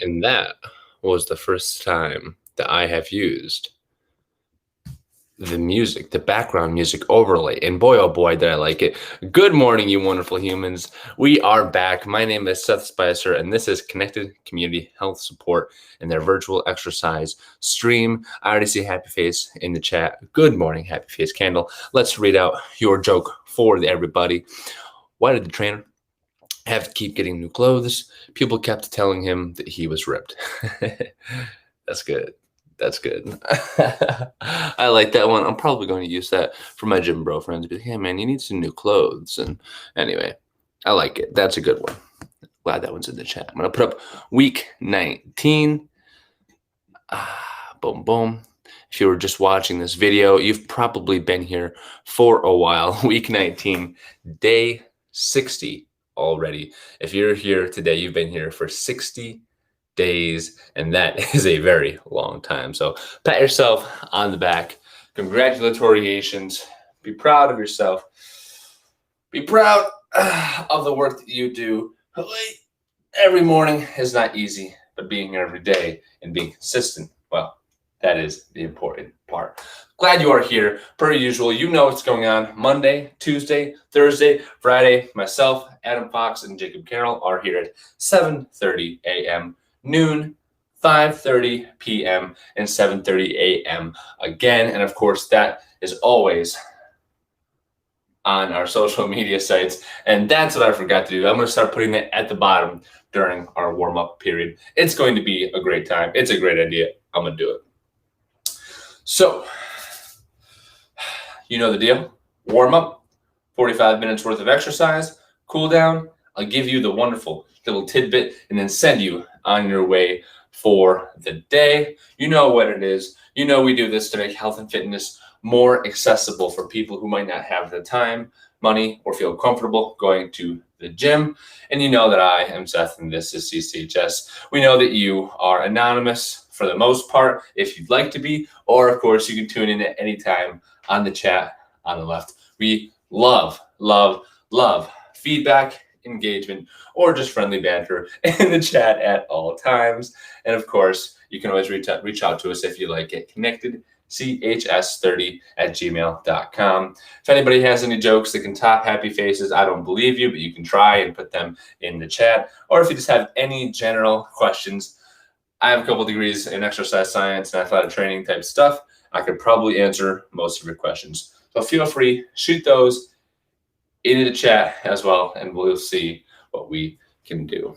And that was the first time that I have used the music, the background music overlay. And boy, oh boy, did I like it. Good morning, you wonderful humans. We are back. My name is Seth Spicer, and this is Connected Community Health Support in their virtual exercise stream. I already see Happy Face in the chat. Good morning, Happy Face Candle. Let's read out your joke for everybody. Why did the trainer have to keep getting new clothes? People kept telling him that he was ripped. That's good. That's good. I like that one. I'm probably going to use that for my gym bro friends. Be like, hey man, you need some new clothes. And anyway, I like it. That's a good one. Glad that one's in the chat. I'm gonna put up week 19. Boom, boom. If you were just watching this video, you've probably been here for a while. Week 19, day 60 already. If you're here today, you've been here for 60 days, and that is a very long time. So pat yourself on the back. Congratulations. Be proud of yourself. Be proud of the work that you do. Every morning is not easy, but being here every day and being consistent, well, that is the important part. Glad you are here. Per usual, you know what's going on. Monday, Tuesday, Thursday, Friday, myself, Adam Fox, and Jacob Carroll are here at 7:30 a.m., noon, 5:30 p.m., and 7:30 a.m. again. And of course, that is always on our social media sites. And that's what I forgot to do. I'm going to start putting it at the bottom during our warm-up period. It's going to be a great time. It's a great idea. I'm going to do it. So, you know the deal. Warm up, 45 minutes worth of exercise, cool down. I'll give you the wonderful little tidbit and then send you on your way for the day. You know what it is. You know we do this to make health and fitness more accessible for people who might not have the time, money, or feel comfortable going to the gym. And you know that I am Seth and this is CCHS. We know that you are anonymous for the most part, if you'd like to be, or of course you can tune in at any time on the chat on the left. We love feedback, engagement, or just friendly banter in the chat at all times. And of course, you can always reach out to us if you like it. Connected chs30@gmail.com. If anybody has any jokes that can top Happy Faces, I don't believe you, but you can try and put them in the chat. Or if you just have any general questions, I have a couple degrees in exercise science and athletic training type stuff. I could probably answer most of your questions. So feel free, shoot those into the chat as well, and we'll see what we can do.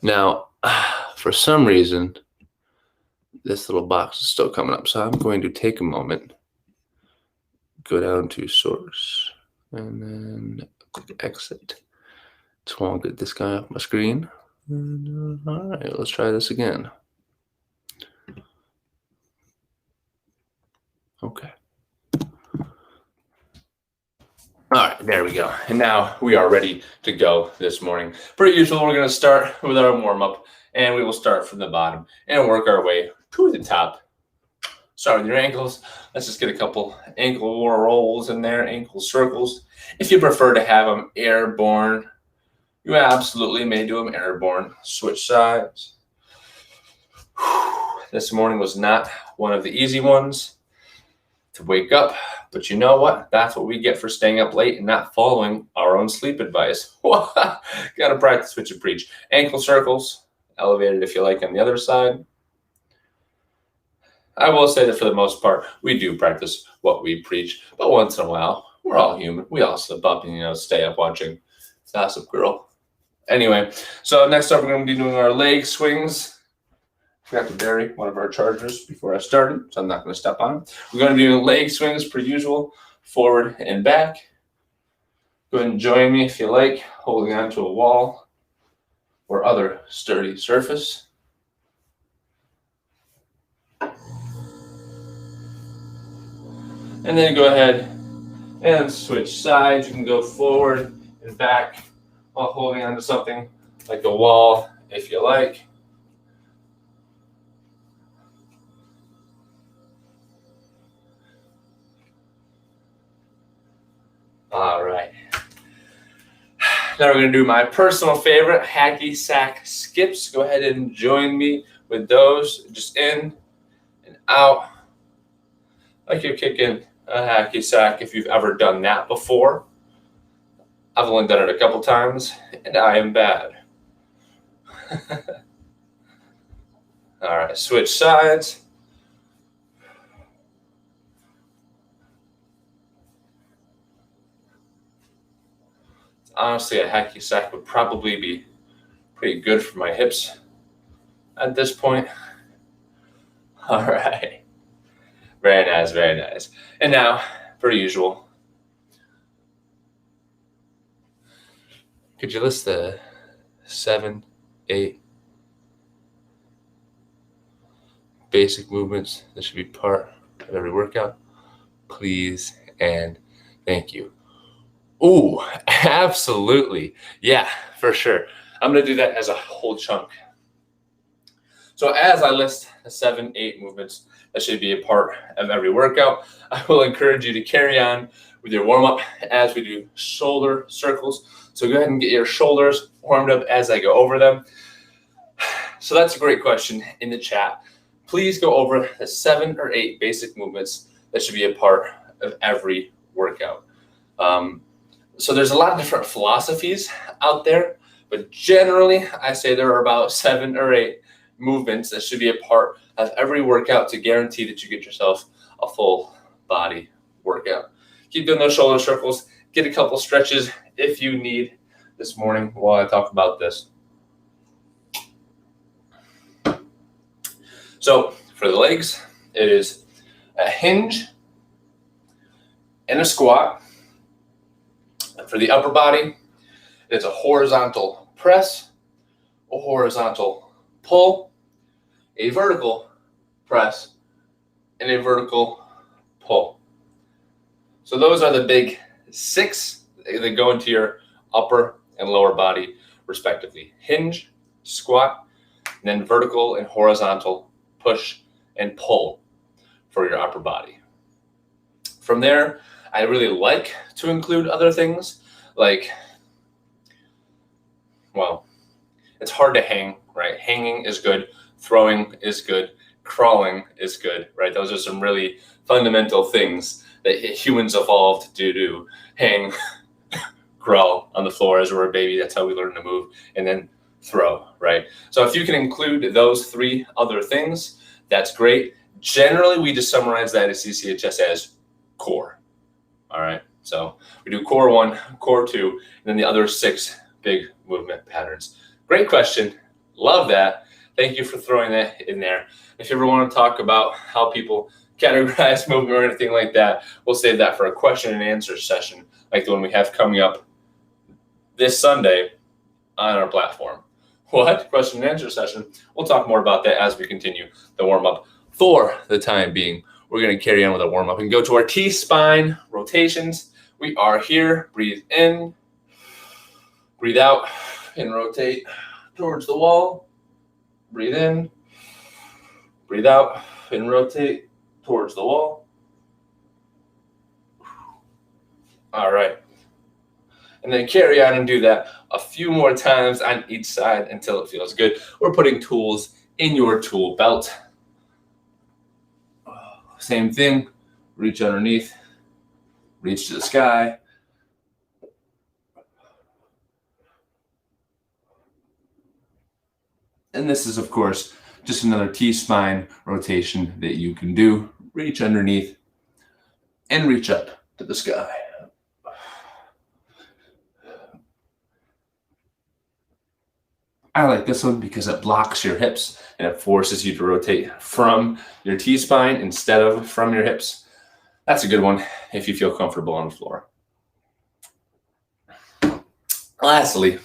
Now, for some reason, this little box is still coming up, so I'm going to take a moment, go down to source, and then click exit. Just want to get this guy off my screen. And, all right, let's try this again. Okay. All right, there we go. And now we are ready to go this morning. Per usual, we're going to start with our warm-up, and we will start from the bottom and work our way to the top. Start with your ankles. Let's just get a couple ankle rolls in there, ankle circles. If you prefer to have them airborne, you absolutely may do them airborne. Switch sides. This morning was not one of the easy ones to wake up, but you know what? That's what we get for staying up late and not following our own sleep advice. Gotta practice what you preach. Ankle circles, elevated if you like on the other side. I will say that for the most part, we do practice what we preach, but once in a while, we're all human. We all slip up and, stay up watching Gossip Girl. Anyway, so next up, we're going to be doing our leg swings. Forgot to bury one of our chargers before I started, so I'm not going to step on it. We're going to be doing leg swings per usual, forward and back. Go ahead and join me if you like, holding onto a wall or other sturdy surface. And then go ahead and switch sides. You can go forward and back while holding onto something like a wall if you like. All right. Now we're going to do my personal favorite, hacky sack skips. Go ahead and join me with those. Just in and out, like you're kicking a hacky sack if you've ever done that before. I've only done it a couple times, and I am bad. All right, switch sides. Honestly, a hacky sack would probably be pretty good for my hips at this point. All right. Very nice, very nice. And now, per usual, could you list the 7, 8 basic movements that should be part of every workout? Please and thank you. Ooh, absolutely. Yeah, for sure. I'm going to do that as a whole chunk. So as I list the 7, 8 movements that should be a part of every workout, I will encourage you to carry on with your warm-up as we do shoulder circles. So go ahead and get your shoulders warmed up as I go over them. So that's a great question in the chat. Please go over the 7 or 8 basic movements that should be a part of every workout. So there's a lot of different philosophies out there, but generally I say there are about 7 or 8 movements that should be a part of every workout to guarantee that you get yourself a full body workout. Keep doing those shoulder circles. Get a couple stretches if you need this morning while I talk about this. So for the legs, it is a hinge and a squat. For the upper body, it's a horizontal press, a horizontal pull, a vertical press, and a vertical pull. So those are the big 6 that go into your upper and lower body respectively. Hinge, squat, and then vertical and horizontal push and pull for your upper body. From there, I really like to include other things like, well, it's hard to hang, right? Hanging is good. Throwing is good. Crawling is good, right? Those are some really fundamental things that humans evolved to do. Hang, crawl on the floor as we're a baby. That's how we learn to move. And then throw, right? So if you can include those 3 other things, that's great. Generally, we just summarize that as CCHS as core. All right. So we do core 1, core 2, and then the other 6 big movement patterns. Great question. Love that. Thank you for throwing that in there. If you ever want to talk about how people categorize movement or anything like that, we'll save that for a question and answer session like the one we have coming up this Sunday on our platform. What? Question and answer session. We'll talk more about that as we continue the warm-up. For the time being, we're going to carry on with our warm-up and go to our T-spine rotations. We are here. Breathe in, breathe out, and rotate towards the wall. Breathe in, breathe out, and rotate towards the wall. All right. And then carry on and do that a few more times on each side until it feels good. We're putting tools in your tool belt. Same thing. Reach underneath, reach to the sky. And this is, of course, just another T-spine rotation that you can do. Reach underneath and reach up to the sky. I like this one because it blocks your hips and it forces you to rotate from your T-spine instead of from your hips. That's a good one if you feel comfortable on the floor. Lastly,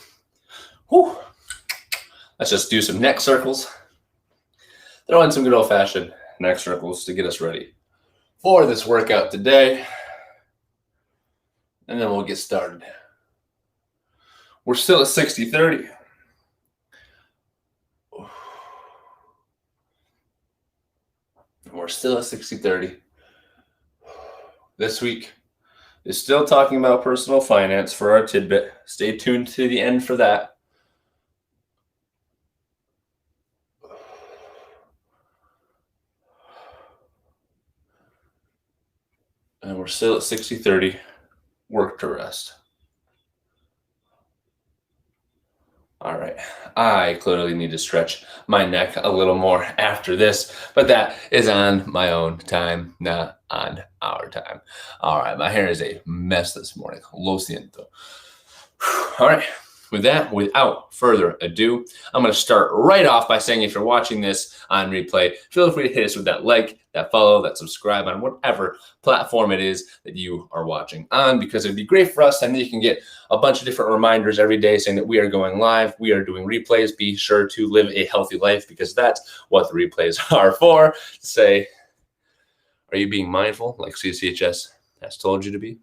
let's just do some neck circles. Throw in some good old-fashioned neck circles to get us ready for this workout today. And then we'll get started. We're still at 60-30. We're still at 60-30. This week, is still talking about personal finance for our tidbit. Stay tuned to the end for that. And we're still at 60-30. Work to rest. All right. I clearly need to stretch my neck a little more after this, but that is on my own time, not on our time. All right. My hair is a mess this morning. Lo siento. All right. With that, without further ado, I'm going to start right off by saying if you're watching this on replay, feel free to hit us with that like, that follow, that subscribe on whatever platform it is that you are watching on, because it'd be great for us. And then you can get a bunch of different reminders every day saying that we are going live, we are doing replays. Be sure to live a healthy life, because that's what the replays are for. To say, are you being mindful like CCHS has told you to be?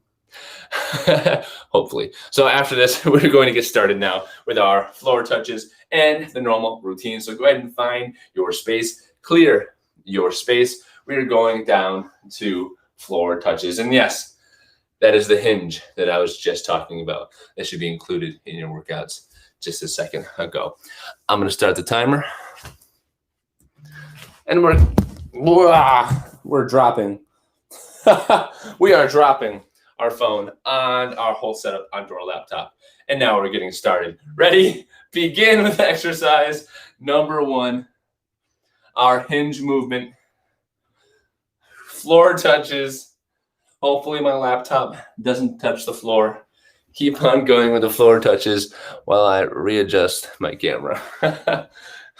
Hopefully. So after this, we're going to get started now with our floor touches and the normal routine. So go ahead and find your space, clear your space. We're going down to floor touches. And yes, that is the hinge that I was just talking about. That should be included in your workouts just a second ago. I'm going to start the timer. And we're dropping. We are dropping our phone on our whole setup onto our laptop. And now we're getting started. Ready? Begin with exercise number 1. Our hinge movement. Floor touches. Hopefully my laptop doesn't touch the floor. Keep on going with the floor touches while I readjust my camera.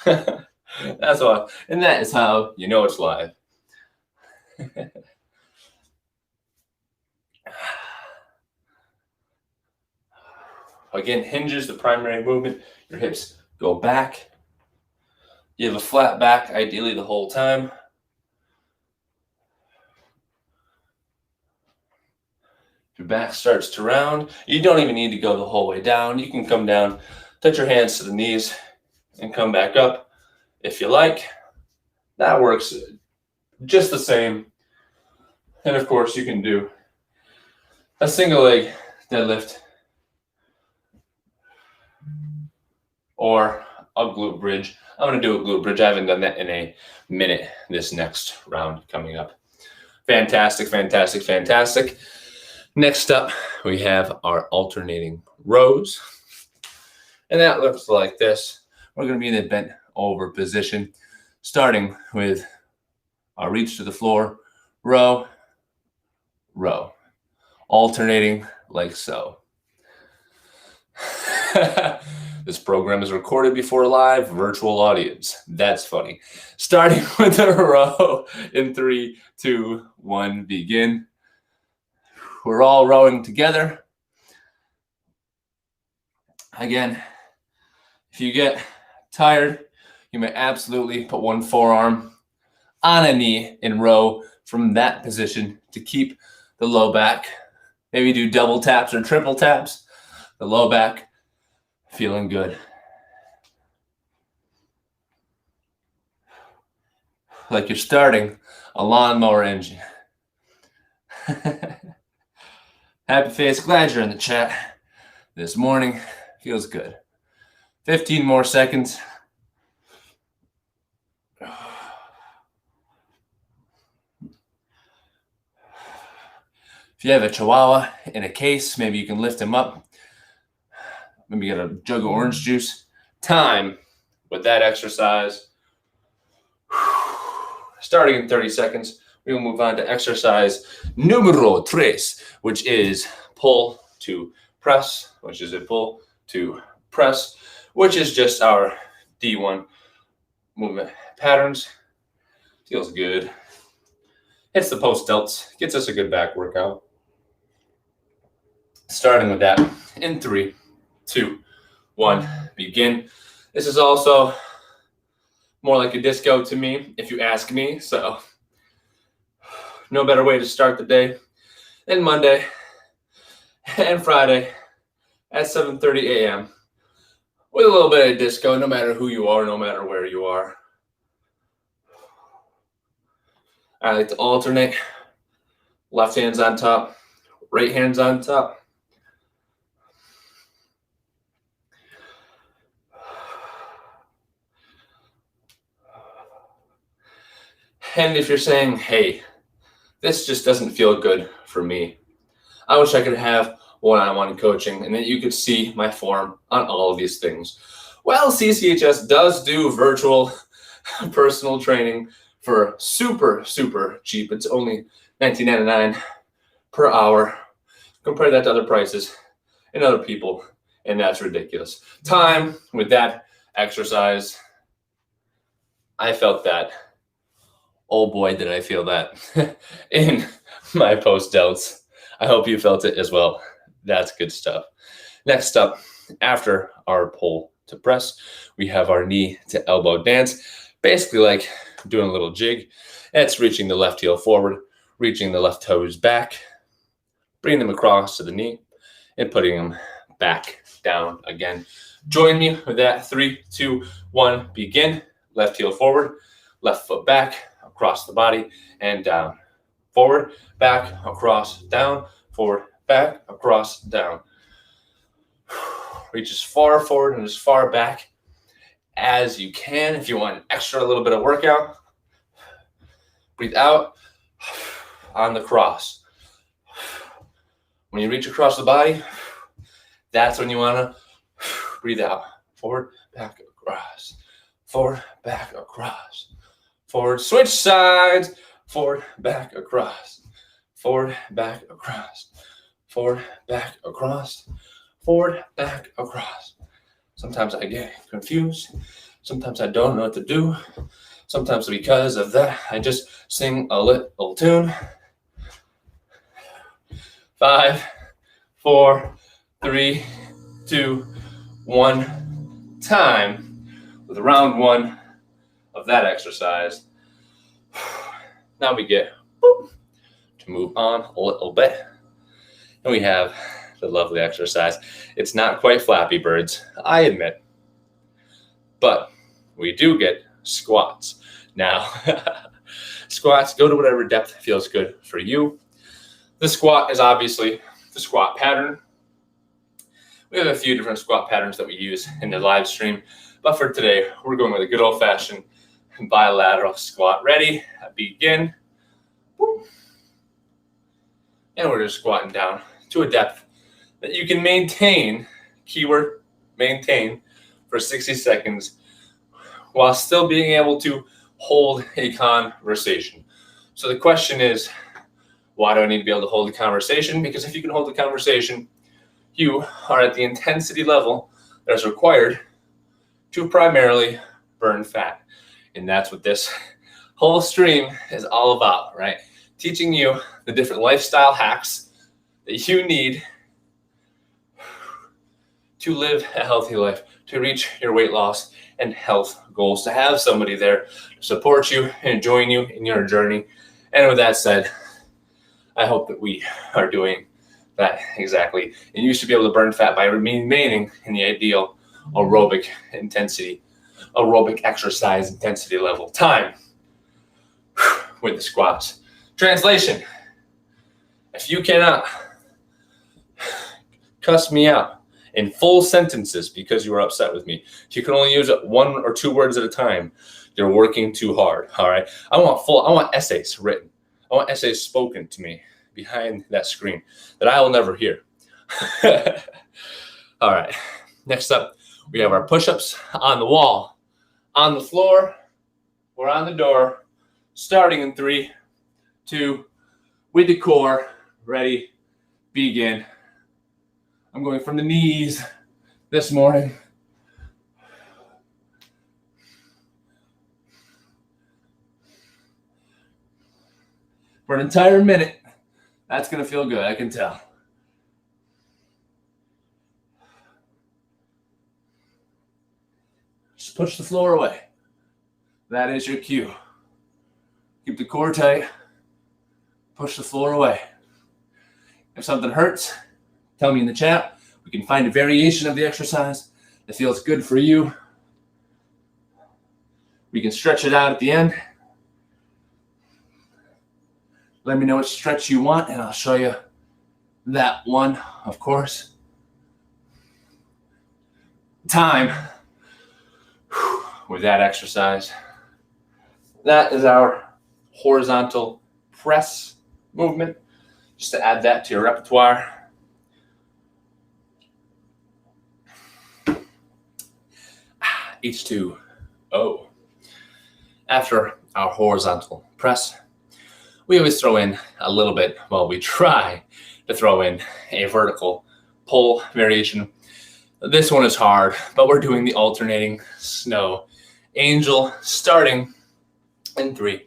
That's all. And that is how you know it's live. Again, hinges, the primary movement. Your hips go back. You have a flat back, ideally the whole time. Your back starts to round. You don't even need to go the whole way down. You can come down, touch your hands to the knees, and come back up if you like. That works just the same. And of course, you can do a single leg deadlift or a glute bridge. I'm going to do a glute bridge. I haven't done that in a minute this next round coming up. Fantastic, fantastic, fantastic. Next up, we have our alternating rows. And that looks like this. We're going to be in a bent over position, starting with our reach to the floor, row, row, alternating like so. This program is recorded before a live virtual audience. That's funny. Starting with a row in 3, 2, 1, begin. We're all rowing together. Again, if you get tired, you may absolutely put one forearm on a knee and row from that position to keep the low back. Maybe do double taps or triple taps. The low back feeling good. Like you're starting a lawnmower engine. Happy face, glad you're in the chat this morning. Feels good. 15 more seconds. If you have a chihuahua in a case, maybe you can lift him up. Maybe get a jug of orange juice. Time with that exercise. Starting in 30 seconds, we will move on to exercise numero 3, which is pull to press, which is a pull to press, which is just our D1 movement patterns. Feels good. Hits the post delts, gets us a good back workout. Starting with that in 3, 2, 1, begin. This is also more like a disco to me, if you ask me. So no better way to start the day than Monday and Friday at 7:30 a.m. with a little bit of disco, no matter who you are, no matter where you are. I like to alternate. Left hand's on top, Right hand's on top. And if you're saying, hey, this just doesn't feel good for me, I wish I could have one-on-one coaching and that you could see my form on all of these things. Well, CCHS does do virtual personal training for super, super cheap. It's only $19.99 per hour. Compare that to other prices and other people, and that's ridiculous. Time with that exercise, I felt that. Oh boy, did I feel that in my post delts. I hope you felt it as well. That's good stuff. Next up, after our pull to press, we have our knee to elbow dance. Basically like doing a little jig. It's reaching the left heel forward, reaching the left toes back, bringing them across to the knee, and putting them back down again. Join me with that. 3, 2, 1, begin. Left heel forward, left foot back, across the body, and down. Forward, back, across, down, forward, back, across, down. Reach as far forward and as far back as you can. If you want an extra little bit of workout, breathe out on the cross. When you reach across the body, that's when you want to breathe out. Forward, back, across. Forward, back, across. Forward, switch sides. Forward, back, across. Forward, back, across. Forward, back, across. Forward, back, across. Sometimes I get confused. Sometimes I don't know what to do. Sometimes because of that, I just sing a little tune. 5, 4, 3, 2, 1. Time with round 1 of that exercise. Now we get to move on a little bit. And we have the lovely exercise. It's not quite Flappy Birds, I admit. But we do get squats. Now, squats, go to whatever depth feels good for you. The squat is obviously the squat pattern. We have a few different squat patterns that we use in the live stream. But for today, we're going with a good old-fashioned bilateral squat. Ready? Begin. And we're just squatting down to a depth that you can maintain, keyword maintain, for 60 seconds while still being able to hold a conversation. So the question is, why do I need to be able to hold a conversation? Because if you can hold a conversation, you are at the intensity level that is required to primarily burn fat. And that's what this whole stream is all about, right? Teaching you the different lifestyle hacks that you need to live a healthy life, to reach your weight loss and health goals, to have somebody there to support you and join you in your journey. And with that said, I hope that we are doing that exactly. And you should be able to burn fat by remaining in the ideal aerobic intensity, aerobic exercise intensity level. Time with the squats. Translation: if you cannot cuss me out in full sentences because you are upset with me, if you can only use 1 or 2 words at a time, you're working too hard. All right. I want essays written. I want essays spoken to me behind that screen that I will never hear. All right. Next up, we have our push-ups on the wall, on the floor, or on the door, starting in 3, 2, with the core. Ready, begin. I'm going from the knees this morning. For an entire minute. That's going to feel good, I can tell. Just push the floor away. That is your cue. Keep the core tight. Push the floor away. If something hurts, tell me in the chat. We can find a variation of the exercise that feels good for you. We can stretch it out at the end. Let me know which stretch you want, and I'll show you that one, of course. Time with that exercise. That is our horizontal press movement. Just to add that to your repertoire. H2O. After our horizontal press, we always throw in a little bit, well, we try to throw in a vertical pull variation. This one is hard, but we're doing the alternating snow angel starting in 3,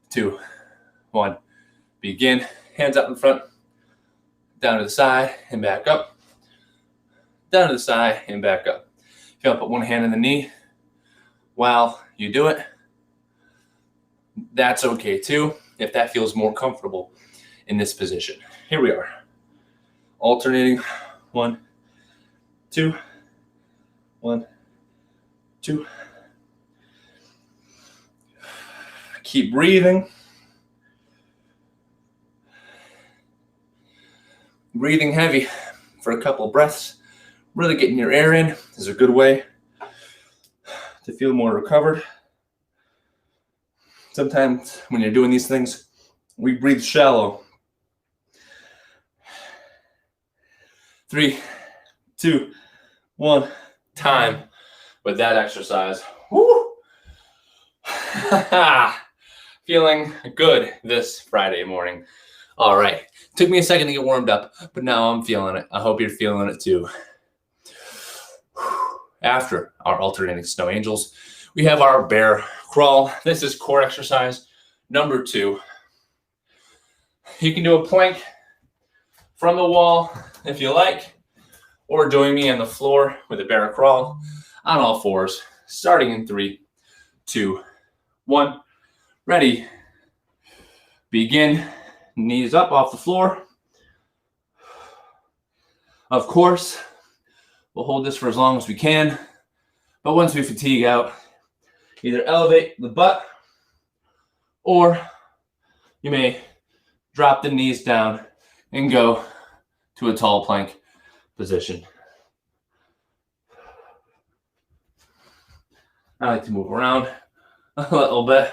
2, 1. Begin. Hands up in front, down to the side and back up, down to the side and back up. If you want to put one hand in the knee while you do it, that's okay too, if that feels more comfortable in this position. Here we are. Alternating 1, 2, 1, 2. Keep breathing. Breathing heavy for a couple breaths. Really getting your air in is a good way to feel more recovered. Sometimes when you're doing these things, we breathe shallow. 3, 2, 1. Time with that exercise. Woo! Feeling good this Friday morning. All right. Took me a second to get warmed up, but now I'm feeling it. I hope you're feeling it too. After our alternating snow angels, we have our bear crawl. This is core exercise number 2. You can do a plank from the wall if you like, or join me on the floor with a bear crawl on all fours, starting in 3, 2, 1. Ready. Begin. Knees up off the floor. Of course, we'll hold this for as long as we can, but once we fatigue out, either elevate the butt or you may drop the knees down and go to a tall plank position. I like to move around a little bit.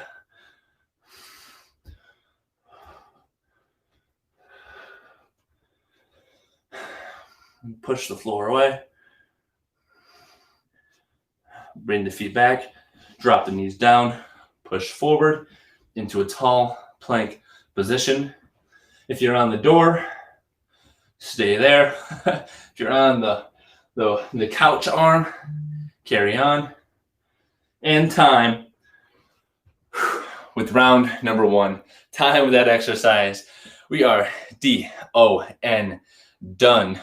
Push the floor away. Bring the feet back. Drop the knees down. Push forward into a tall plank position. If you're on the door, stay there. If you're on the couch arm, carry on. And time with round number 1. Time with that exercise. We are D-O-N, done.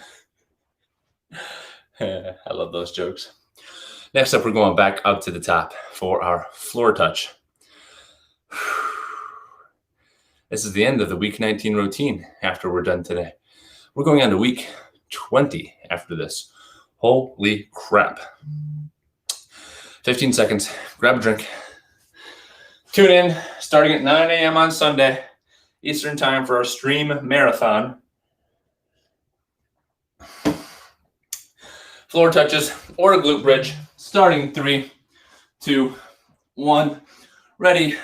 I love those jokes. Next up, we're going back up to the top for our floor touch. This is the end of the week 19 routine after we're done today. We're going on to week 20 after this. Holy crap. 15 seconds. Grab a drink. Tune in starting at 9 a.m. on Sunday, Eastern time for our stream marathon. Floor touches or a glute bridge, starting in 3, 2, 1. Ready,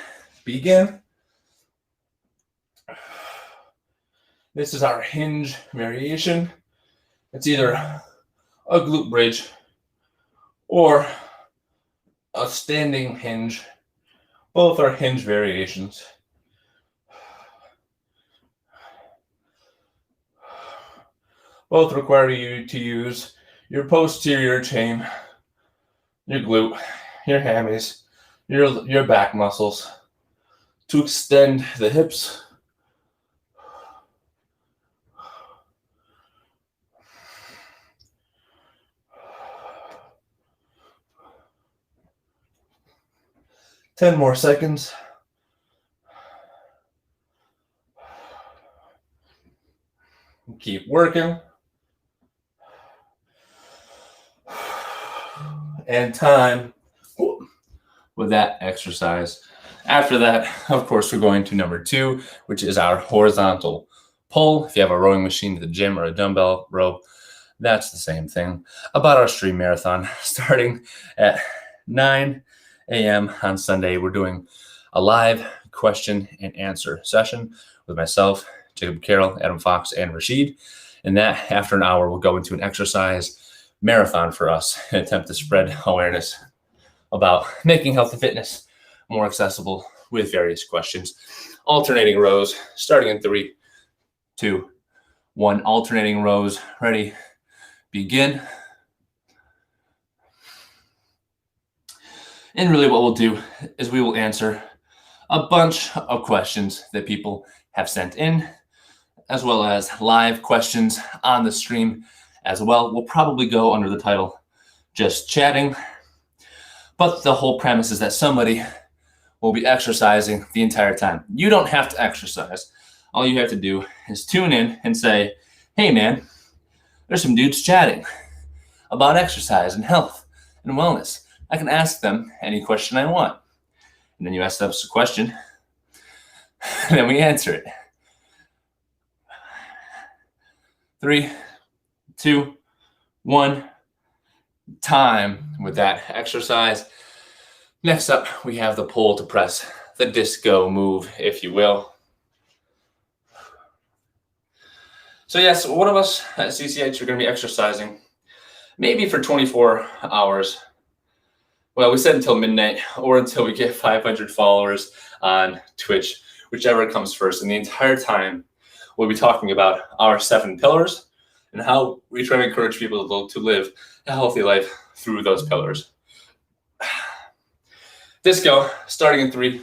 begin. This is our hinge variation. It's either a glute bridge or a standing hinge. Both are hinge variations. Both require you to use your posterior chain, your glute, your hammies, your back muscles to extend the hips. Ten more seconds. Keep working. And time with that exercise. After that, of course, we're going to number 2, which is our horizontal pull. If you have a rowing machine at the gym or a dumbbell row, that's the same thing. About our stream marathon starting at 9 a.m. on Sunday. We're doing a live question and answer session with myself, Jacob Carroll, Adam Fox, and Rashid. And that after an hour, we'll go into an exercise marathon for us and attempt to spread awareness about making health and fitness more accessible with various questions. Alternating rows, starting in 3, 2, 1. Alternating rows. Ready? Begin. And really what we'll do is we will answer a bunch of questions that people have sent in, as well as live questions on the stream as well. We'll probably go under the title, Just Chatting. But the whole premise is that somebody will be exercising the entire time. You don't have to exercise. All you have to do is tune in and say, hey man, there's some dudes chatting about exercise and health and wellness. I can ask them any question I want. And then you ask us a question, and then we answer it. 3, 2, 1, time with that exercise. Next up, we have the pull to press, the disco move, if you will. So yes, one of us at CCH are going to be exercising maybe for 24 hours. Well, we said until midnight or until we get 500 followers on Twitch, whichever comes first. And the entire time, we'll be talking about our 7 pillars and how we try to encourage people to live a healthy life through those pillars. Disco, starting in 3,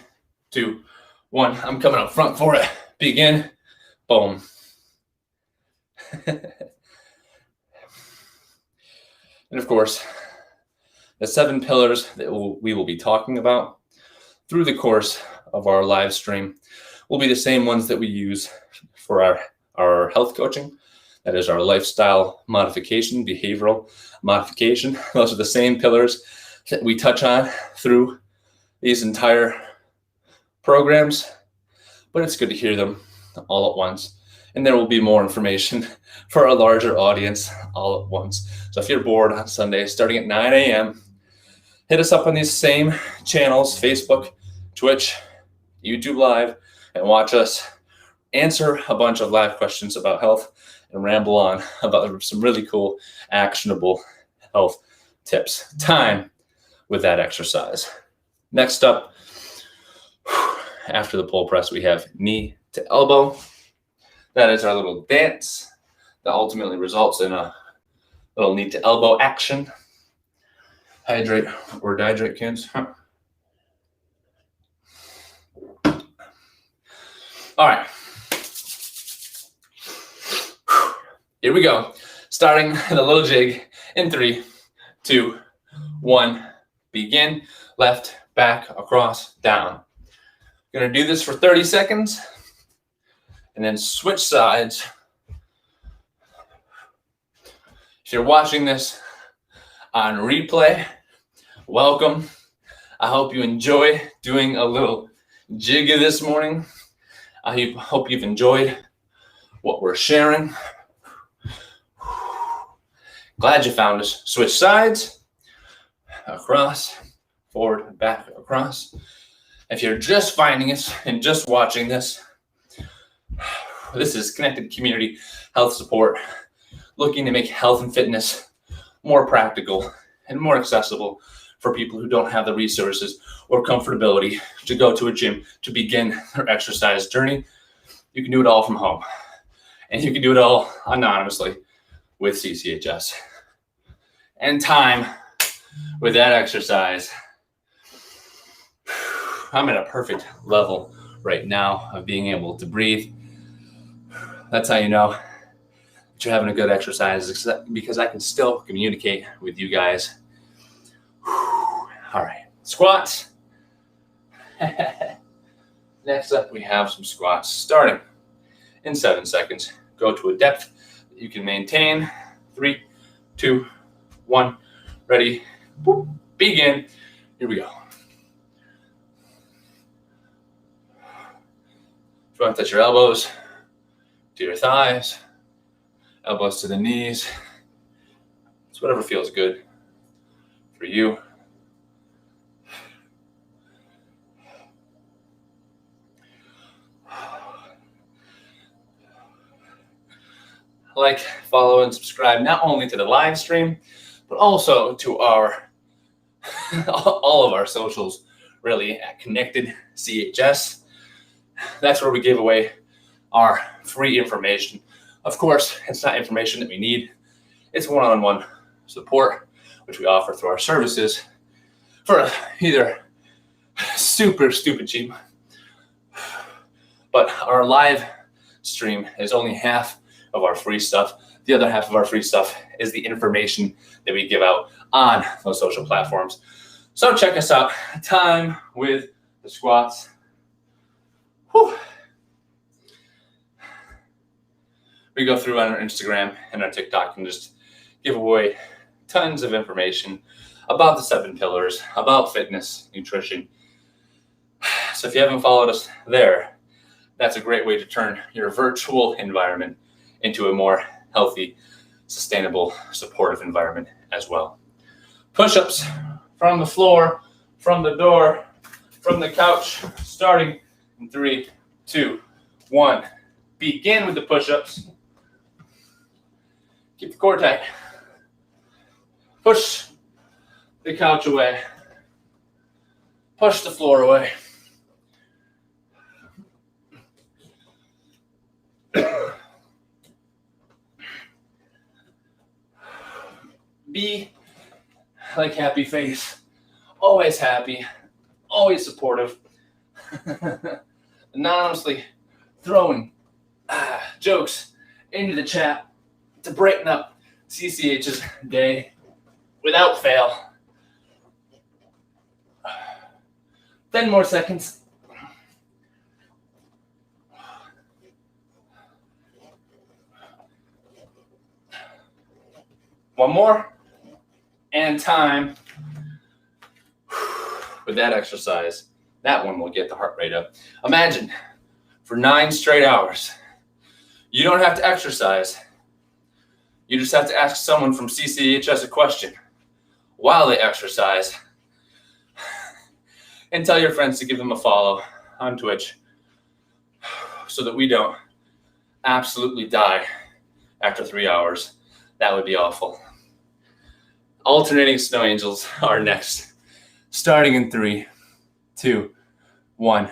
2, 1. I'm coming up front for it. Begin. Boom. And of course, the 7 pillars that we will be talking about through the course of our live stream will be the same ones that we use for our health coaching. That is our lifestyle modification, behavioral modification. Those are the same pillars that we touch on through these entire programs, but it's good to hear them all at once. And there will be more information for a larger audience all at once. So if you're bored on Sunday, starting at 9 a.m., hit us up on these same channels, Facebook, Twitch, YouTube Live, and watch us answer a bunch of live questions about health and ramble on about some really cool, actionable health tips. Time with that exercise. Next up, after the pull press, we have knee to elbow. That is our little dance that ultimately results in a little knee to elbow action. Hydrate or dehydrate, kids. All right. Here we go. Starting the little jig in 3, 2, 1. Begin. Left, back, across, down. Gonna do this for 30 seconds and then switch sides. If you're watching this on replay, welcome. I hope you enjoy doing a little jig this morning. I hope you've enjoyed what we're sharing. Glad you found us. Switch sides, across, forward, back, across. If you're just finding us and just watching this, this is Connected Community Health Support, looking to make health and fitness more practical and more accessible for people who don't have the resources or comfortability to go to a gym to begin their exercise journey. You can do it all from home, and you can do it all anonymously with CCHS. And time with that exercise. I'm at a perfect level right now of being able to breathe. That's how you know that you're having a good exercise, because I can still communicate with you guys. All right, squats. Next up, we have some squats starting in 7 seconds. Go to a depth that you can maintain. 3, 2, 1. Ready? Boop. Begin. Here we go. If you want to touch your elbows, to your thighs, elbows to the knees. It's whatever feels good for you. Like, follow, and subscribe not only to the live stream, but also to our all of our socials, really, at Connected CHS. That's where we give away our free information. Of course, it's not information that we need. It's one-on-one support, which we offer through our services for either super stupid cheap, but our live stream is only half of our free stuff. The other half of our free stuff is the information that we give out on those social platforms. So check us out. Time with the squats. Whew. We go through on our Instagram and our TikTok and just give away tons of information about the 7 pillars, about fitness, nutrition. So if you haven't followed us there, that's a great way to turn your virtual environment into a more healthy, sustainable, supportive environment as well. Push-ups from the floor, from the door, from the couch, starting in 3, 2, 1. Begin with the push-ups. Keep the core tight. Push the couch away. Push the floor away. Be like happy face. Always happy. Always supportive. Anonymously throwing jokes into the chat to brighten up CCH's day without fail. 10 more seconds. One more. And time. With that exercise, that one will get the heart rate up. Imagine for 9 straight hours. You don't have to exercise. You just have to ask someone from CCHS a question while they exercise. And tell your friends to give them a follow on Twitch so that we don't absolutely die after 3 hours. That would be awful. Alternating snow angels are next. Starting in 3, 2, 1.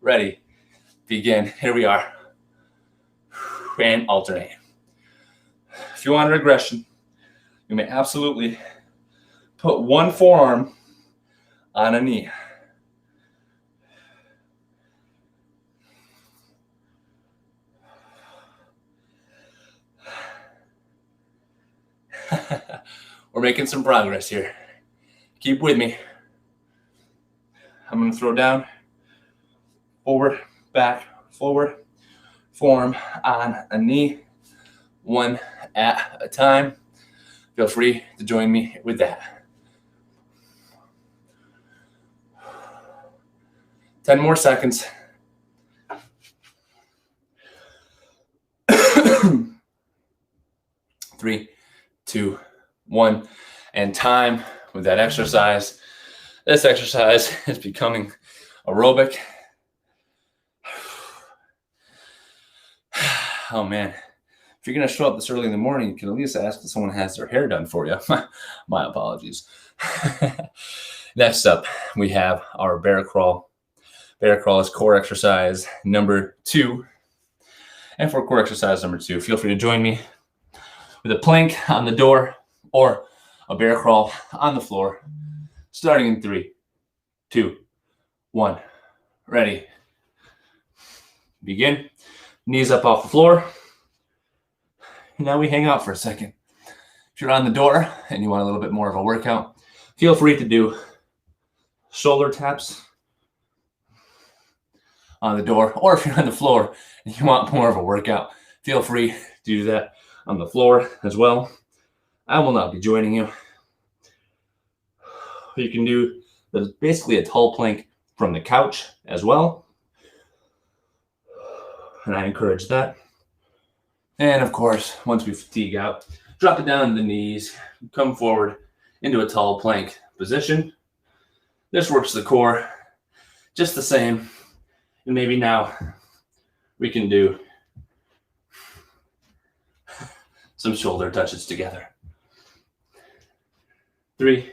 Ready. Begin. Here we are. And alternate. If you want a regression, you may absolutely put one forearm on a knee. We're making some progress here. Keep with me. I'm going to throw down, forward, back, forward, forearm on a knee, one at a time. Feel free to join me with that. 10 more seconds. 3, 2, 1, and time with that exercise. This exercise is becoming aerobic. Oh man, if you're gonna show up this early in the morning, you can at least ask if someone has their hair done for you. My apologies. Next up, we have our bear crawl. Bear crawl is core exercise number 2. And for core exercise number 2, feel free to join me with a plank on the door or a bear crawl on the floor, starting in 3, 2, 1. Ready. Begin. Knees up off the floor. Now we hang out for a second. If you're on the door and you want a little bit more of a workout, feel free to do shoulder taps on the door, or if you're on the floor and you want more of a workout, feel free to do that on the floor as well. I will not be joining you. You can do basically a tall plank from the couch as well, and I encourage that. And of course, once we fatigue out, drop it down to the knees, come forward into a tall plank position. This works the core just the same. And maybe now we can do some shoulder touches together. 3,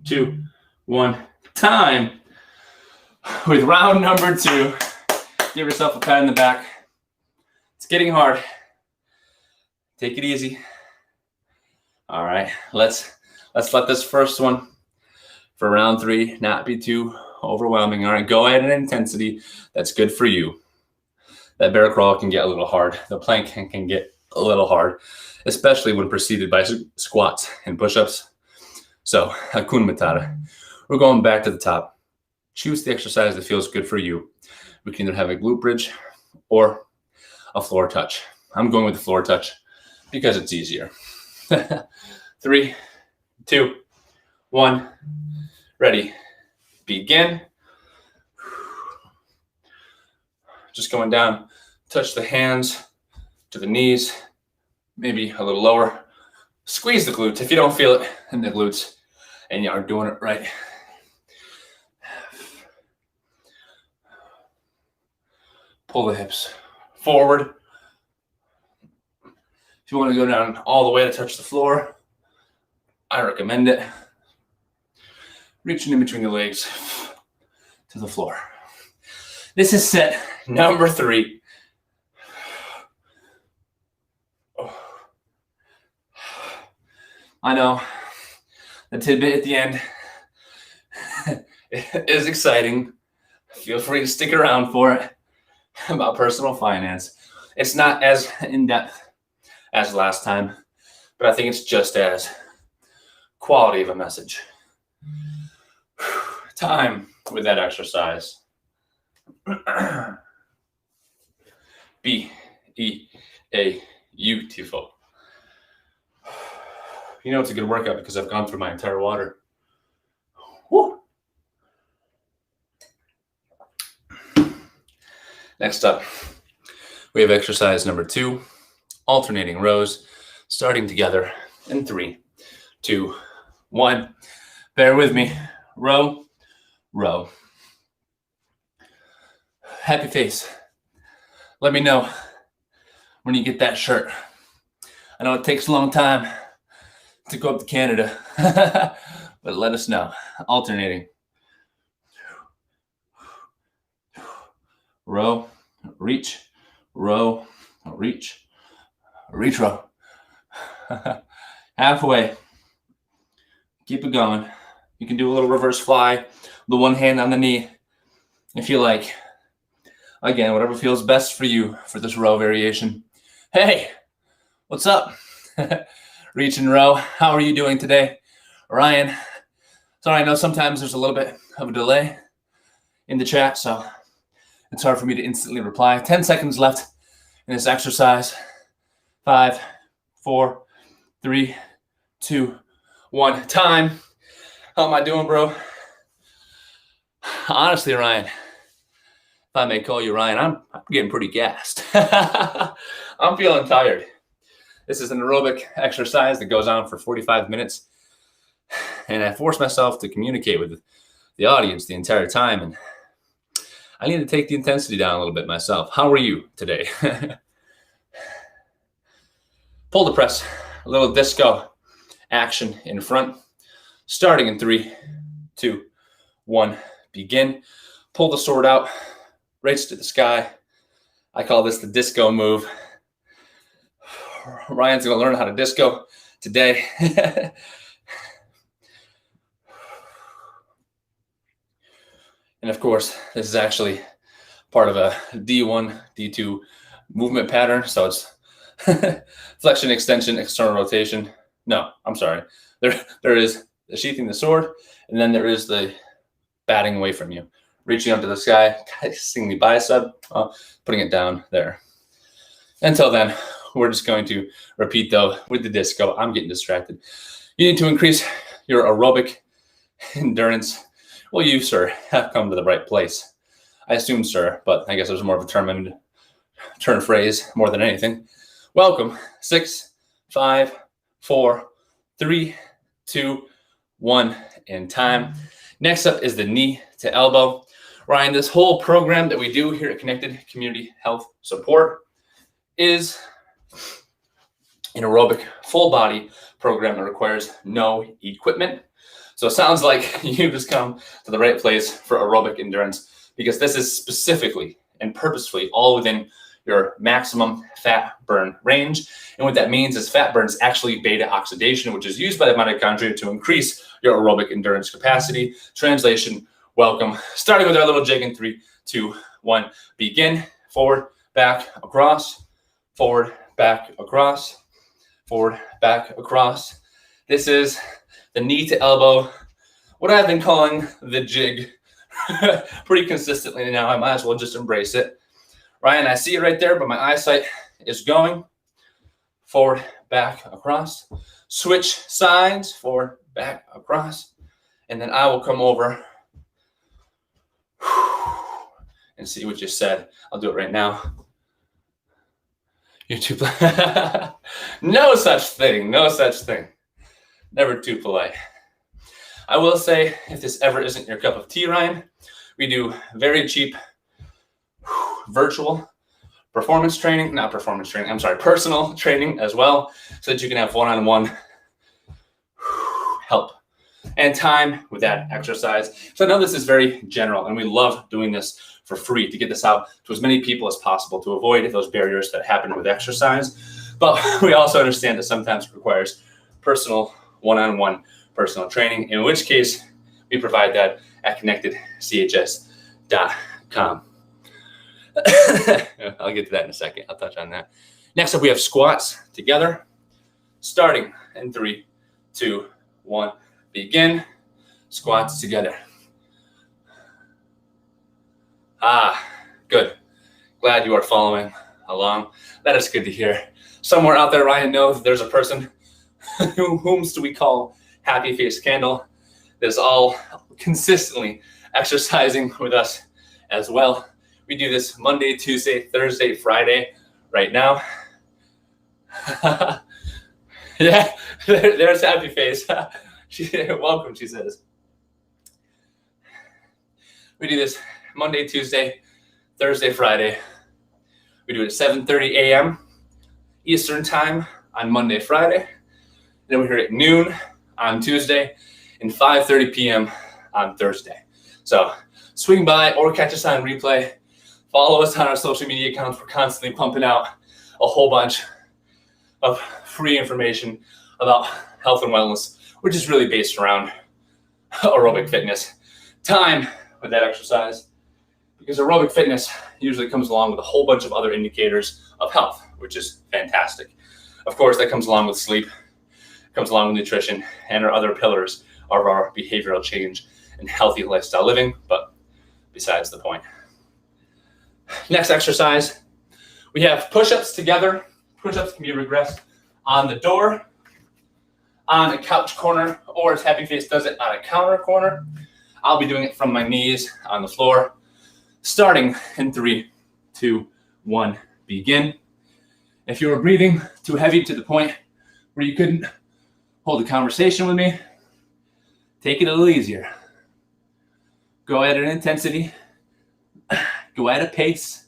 2, 1, time. With round number 2, give yourself a pat in the back. It's getting hard. Take it easy. All right, let's let this first one for round 3 not be too overwhelming. All right, go at an intensity that's good for you. That bear crawl can get a little hard. The plank can get a little hard, especially when preceded by squats and push-ups. So, Hakuna Matata. We're going back to the top. Choose the exercise that feels good for you. We can either have a glute bridge or a floor touch. I'm going with the floor touch because it's easier. 3, 2, 1, ready, begin. Just going down, touch the hands to the knees, maybe a little lower. Squeeze the glutes if you don't feel it in the glutes and you aren't doing it right. Pull the hips forward. If you want to go down all the way to touch the floor, I recommend it. Reaching in between the legs to the floor. This is set number 3. I know the tidbit at the end is exciting. Feel free to stick around for it. About personal finance. It's not as in-depth as last time, but I think it's just as quality of a message. Time with that exercise. Beautiful. You know it's a good workout because I've gone through my entire water. Woo. Next up, we have exercise number 2, alternating rows, starting together in 3, 2, 1. Bear with me. Row, row. Happy face. Let me know when you get that shirt. I know it takes a long time to go up to Canada, but let us know. Alternating. Row, reach, row, reach, reach, row. Halfway. Keep it going. You can do a little reverse fly, the one hand on the knee, if you like. Again, whatever feels best for you for this row variation. Hey, what's up? Reach and row. How are you doing today? Ryan, sorry, I know sometimes there's a little bit of a delay in the chat, so it's hard for me to instantly reply. 10 seconds left in this exercise. 5, 4, 3, 2, 1. Time. How am I doing, bro? Honestly, Ryan, if I may call you Ryan, I'm getting pretty gassed. I'm feeling tired. This is an aerobic exercise that goes on for 45 minutes. And I force myself to communicate with the audience the entire time. And I need to take the intensity down a little bit myself. How are you today? Pull the press, a little disco action in front. Starting in 3, 2, 1, begin. Pull the sword out, raise to the sky. I call this the disco move. Ryan's gonna learn how to disco today. And of course, this is actually part of a D1, D2 movement pattern. So it's flexion, extension, external rotation. No, I'm sorry. There is the sheathing the sword, and then there is the batting away from you. Reaching up to the sky, seeing the bicep, putting it down there. Until then, we're just going to repeat though with the disco. I'm getting distracted. You need to increase your aerobic endurance. Well, you, sir, have come to the right place. I assume, sir, but I guess there's more of a turn phrase more than anything. Welcome. 6, 5, 4, 3, 2, 1, and time. Next up is the knee to elbow. Ryan, this whole program that we do here at Connected Community Health Support is an aerobic full body program that requires no equipment. So it sounds like you just come to the right place for aerobic endurance, because this is specifically and purposefully all within your maximum fat burn range. And what that means is fat burn is actually beta oxidation, which is used by the mitochondria to increase your aerobic endurance capacity. Translation, welcome. Starting with our little jig in 3, 2, 1, begin. Forward, back, across, forward, back, across, forward, back, across. This is the knee to elbow, what I've been calling the jig pretty consistently now. I might as well just embrace it. Ryan, I see it right there, but my eyesight is going forward, back, across. Switch sides, forward, back, across. And then I will come over and see what you said. I'll do it right now. YouTube. No such thing. No such thing. Never too polite. I will say, if this ever isn't your cup of tea, Ryan, we do very cheap virtual personal training as well, so that you can have one-on-one help and time with that exercise. So I know this is very general, and we love doing this for free to get this out to as many people as possible to avoid those barriers that happen with exercise. But we also understand that sometimes it requires personal one-on-one personal training, in which case we provide that at connectedchs.com. I'll get to that in a second. I'll touch on that. Next up, we have squats together, starting in 3, 2, 1, begin. Squats together. Good. Glad you are following along. That is good to hear. Somewhere out there, Ryan knows there's a person whom do we call Happy Face Candle that is all consistently exercising with us as well. We do this Monday, Tuesday, Thursday, Friday right now. Yeah, there's Happy Face. Welcome, she says. We do this Monday, Tuesday, Thursday, Friday. We do it at 7:30 a.m. Eastern time on Monday, Friday. Then we're here at noon on Tuesday and 5:30 p.m. on Thursday. So swing by or catch us on replay. Follow us on our social media accounts. We're constantly pumping out a whole bunch of free information about health and wellness, which is really based around aerobic fitness. Time with that exercise, because aerobic fitness usually comes along with a whole bunch of other indicators of health, which is fantastic. Of course, that comes along with sleep, comes along with nutrition, and our other pillars of our behavioral change and healthy lifestyle living, but besides the point. Next exercise, we have push-ups together. Push-ups can be regressed on the door, on a couch corner, or as Happy Face does it, on a counter corner. I'll be doing it from my knees on the floor, starting in 3, 2, 1, begin. If you were breathing too heavy to the point where you couldn't hold a conversation with me, take it a little easier. Go at an intensity, go at a pace,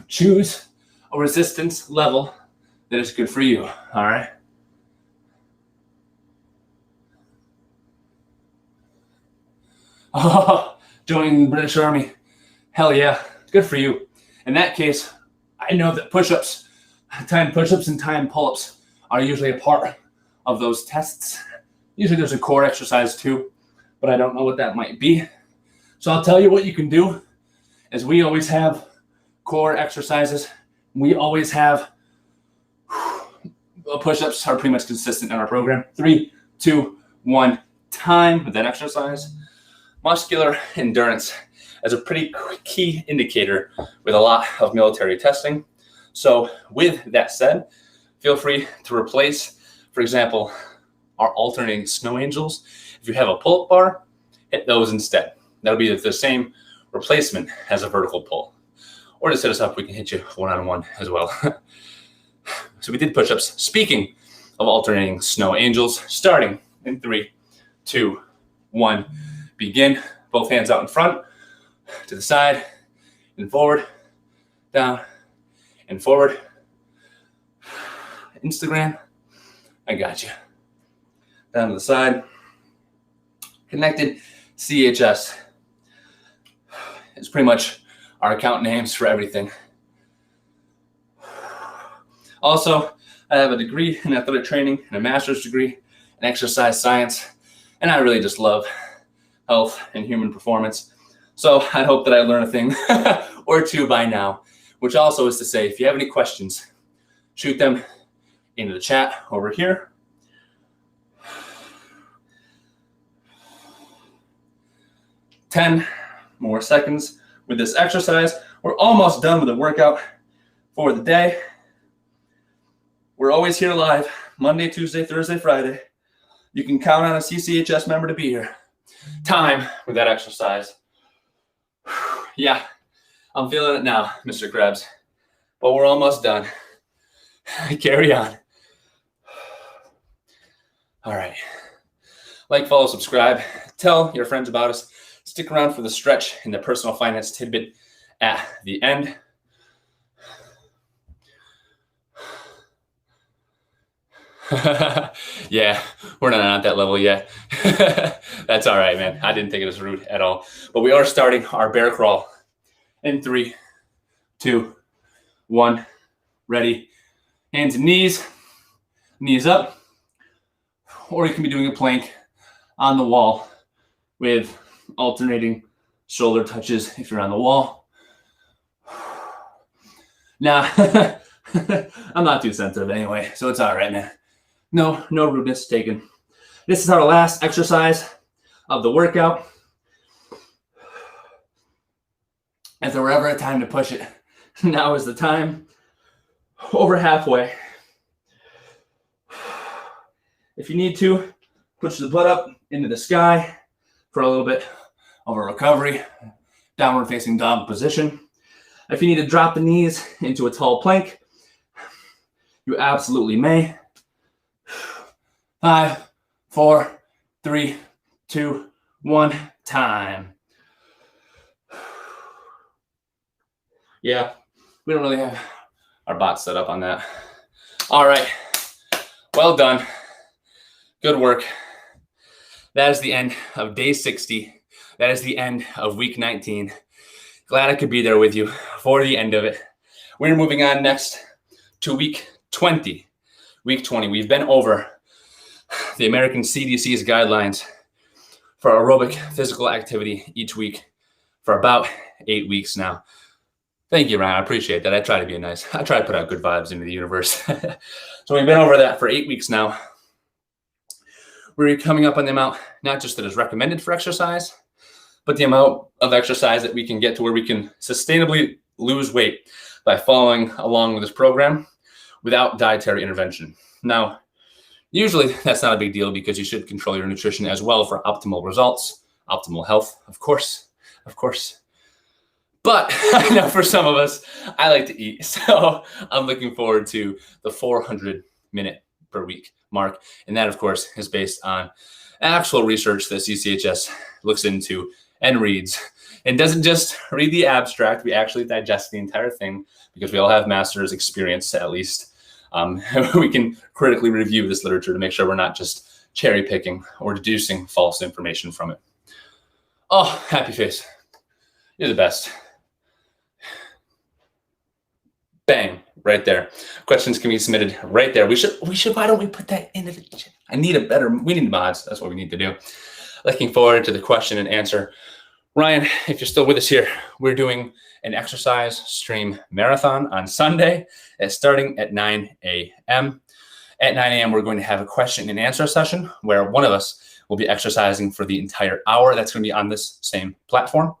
choose a resistance level that is good for you, all right? Oh, joining the British Army. Hell yeah, good for you. In that case, I know that push-ups, time push-ups and time pull-ups are usually a part of those tests. Usually there's a core exercise too, but I don't know what that might be. So I'll tell you what you can do is we always have core exercises. We always have push-ups are pretty much consistent in our program. 3, 2, 1, time with that exercise. Muscular endurance is a pretty key indicator with a lot of military testing. So with that said, feel free to replace, for example, our alternating snow angels. If you have a pull-up bar, hit those instead. That'll be the same replacement as a vertical pull. Or to set us up, we can hit you one-on-one as well. So we did push-ups. Speaking of alternating snow angels, starting in 3, 2, 1, begin. Both hands out in front, to the side, and forward, down, and forward. Instagram, I got you. Down to the side. Connected CHS. It's pretty much our account names for everything. Also, I have a degree in athletic training and a master's degree in exercise science, and I really just love health and human performance. So I hope that I learn a thing or two by now, which also is to say, if you have any questions, shoot them into the chat over here. Ten more seconds with this exercise. We're almost done with the workout for the day. We're always here live, Monday, Tuesday, Thursday, Friday. You can count on a CCHS member to be here. Time with that exercise. Yeah, I'm feeling it now, Mr. Krebs. But we're almost done. Carry on. All right. Like, follow, subscribe. Tell your friends about us. Stick around for the stretch and the personal finance tidbit at the end. Yeah, we're not at that level yet. That's all right, man. I didn't think it was rude at all. But we are starting our bear crawl in 3, 2, 1. Ready. Hands and knees. Knees up. Or you can be doing a plank on the wall with alternating shoulder touches if you're on the wall. Nah, I'm not too sensitive anyway, so it's all right, man. No rudeness taken. This is our last exercise of the workout. If there were ever a time to push it, now is the time. Over halfway. If you need to, push the butt up into the sky for a little bit of a recovery, downward facing dog position. If you need to drop the knees into a tall plank, you absolutely may. 5, 4, 3, 2, 1, time. Yeah, we don't really have our bots set up on that. All right, well done. Good work. That is the end of day 60. That is the end of week 19. Glad I could be there with you for the end of it. We're moving on next to week 20. Week 20, we've been over the American CDC's guidelines for aerobic physical activity each week for about 8 weeks now. Thank you, Ryan. I appreciate that. I try to be nice. I try to put out good vibes into the universe. So we've been over that for 8 weeks now. We're coming up on the amount, not just that is recommended for exercise, but the amount of exercise that we can get to where we can sustainably lose weight by following along with this program without dietary intervention. Now, usually that's not a big deal because you should control your nutrition as well for optimal results, optimal health, of course. But I know for some of us, I like to eat. So I'm looking forward to the 400-minute per week mark. And that, of course, is based on actual research that CCHS looks into and reads. And doesn't just read the abstract. We actually digest the entire thing because we all have master's experience, at least. We can critically review this literature to make sure we're not just cherry picking or deducing false information from it. Oh, happy face. You're the best. Bang, right there. Questions can be submitted right there. We should, why don't we put that into the chat? We need mods. That's what we need to do. Looking forward to the question and answer. Ryan, if you're still with us here, we're doing an exercise stream marathon on Sunday. It's starting at 9 a.m. At 9 a.m., we're going to have a question and answer session where one of us will be exercising for the entire hour. That's going to be on this same platform.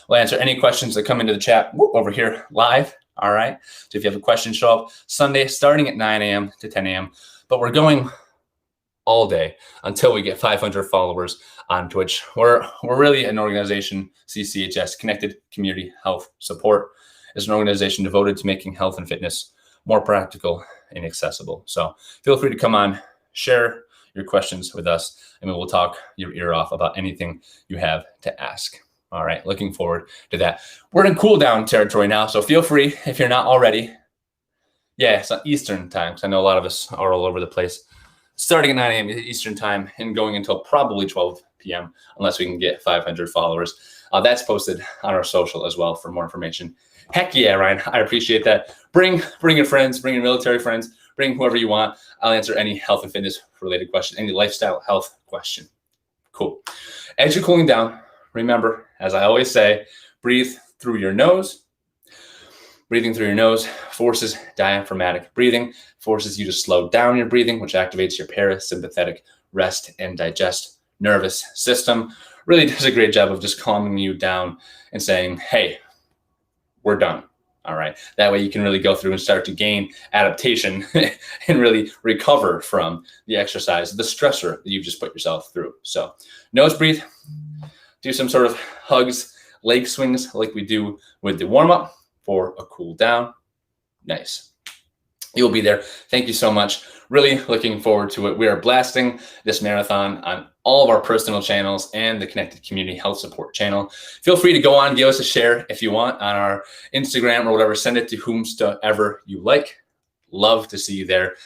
We'll answer any questions that come into the chat over here live. All right. So if you have a question, show up Sunday starting at 9 a.m. to 10 a.m. But we're going all day until we get 500 followers on Twitch. We're really an organization, CCHS, Connected Community Health Support, is an organization devoted to making health and fitness more practical inaccessible. So feel free to come on, share your questions with us, and we will talk your ear off about anything you have to ask. All right, looking forward to that. We're in cool down territory now, so feel free if you're not already. Yeah, it's Eastern time, because I know a lot of us are all over the place. Starting at 9 a.m. Eastern time and going until probably 12 p.m. unless we can get 500 followers. That's posted on our social as well for more information. Heck yeah, Ryan, I appreciate that. Bring your friends, bring your military friends, bring whoever you want. I'll answer any health and fitness related question, any lifestyle health question. Cool. As you're cooling down, remember, as I always say, breathe through your nose. Breathing through your nose forces diaphragmatic breathing, forces you to slow down your breathing, which activates your parasympathetic rest and digest nervous system. Really does a great job of just calming you down and saying, hey, we're done. All right. That way you can really go through and start to gain adaptation and really recover from the exercise, the stressor that you've just put yourself through. So nose breathe, do some sort of hugs, leg swings like we do with the warm up for a cool down. Nice. You'll be there. Thank you so much. Really looking forward to it. We are blasting this marathon on all of our personal channels and the Connected Community Health Support channel. Feel free to go on, give us a share if you want on our Instagram or whatever. Send it to whomsoever you like. Love to see you there.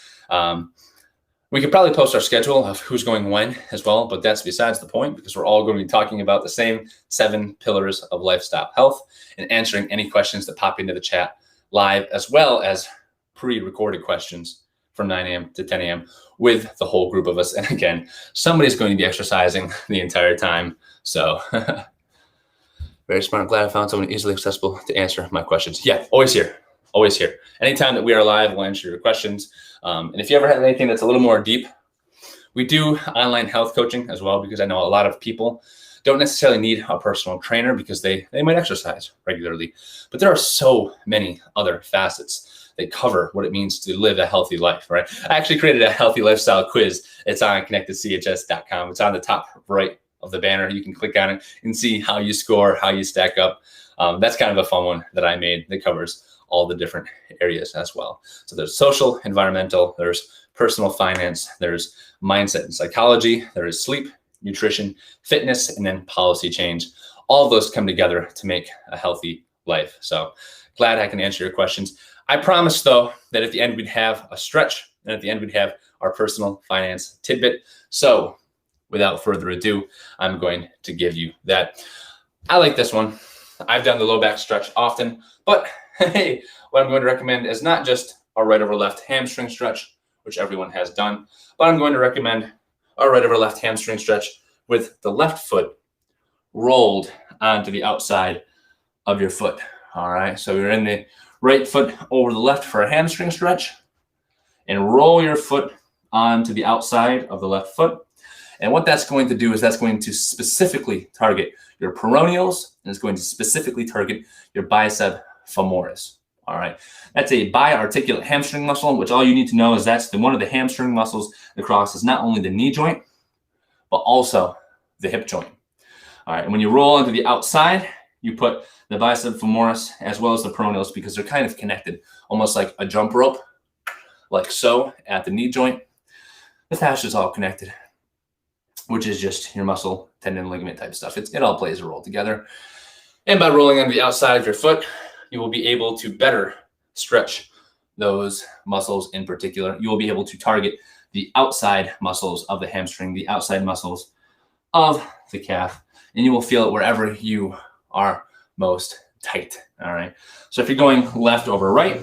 We could probably post our schedule of who's going when as well, but that's besides the point because we're all going to be talking about the same 7 pillars of lifestyle health and answering any questions that pop into the chat live, as well as pre-recorded questions from 9 a.m. to 10 a.m. with the whole group of us. And again, somebody's going to be exercising the entire time. So very smart. I'm glad I found someone easily accessible to answer my questions. Yeah, always here. Always here. Anytime that we are live, we'll answer your questions. And if you ever have anything that's a little more deep, we do online health coaching as well, because I know a lot of people don't necessarily need a personal trainer because they might exercise regularly. But there are so many other facets that cover what it means to live a healthy life, right? I actually created a healthy lifestyle quiz. It's on connectedchs.com. It's on the top right of the banner. You can click on it and see how you score, how you stack up. That's kind of a fun one that I made that covers all the different areas as well. So there's social, environmental, there's personal finance, there's mindset and psychology, there is sleep, nutrition, fitness, and then policy change. All of those come together to make a healthy life. So glad I can answer your questions. I promise, though, that at the end we'd have a stretch, and at the end we'd have our personal finance tidbit. So without further ado, I'm going to give you that. I like this one. I've done the low back stretch often, but hey, what I'm going to recommend is not just a right over left hamstring stretch, which everyone has done, but I'm going to recommend a right over left hamstring stretch with the left foot rolled onto the outside of your foot. All right, so you're in the right foot over the left for a hamstring stretch, and roll your foot onto the outside of the left foot. And what that's going to do is that's going to specifically target your peroneals, and it's going to specifically target your bicep femoris. All right, that's a biarticulate hamstring muscle, which all you need to know is that's one of the hamstring muscles that crosses not only the knee joint, but also the hip joint. All right, and when you roll onto the outside, you put the bicep femoris as well as the peroneals because they're kind of connected, almost like a jump rope, like so at the knee joint. The fascia is all connected, which is just your muscle, tendon, ligament type stuff. It all plays a role together. And by rolling on the outside of your foot, you will be able to better stretch those muscles in particular. You will be able to target the outside muscles of the hamstring, the outside muscles of the calf, and you will feel it wherever you are most tight. All right. So if you're going left over right,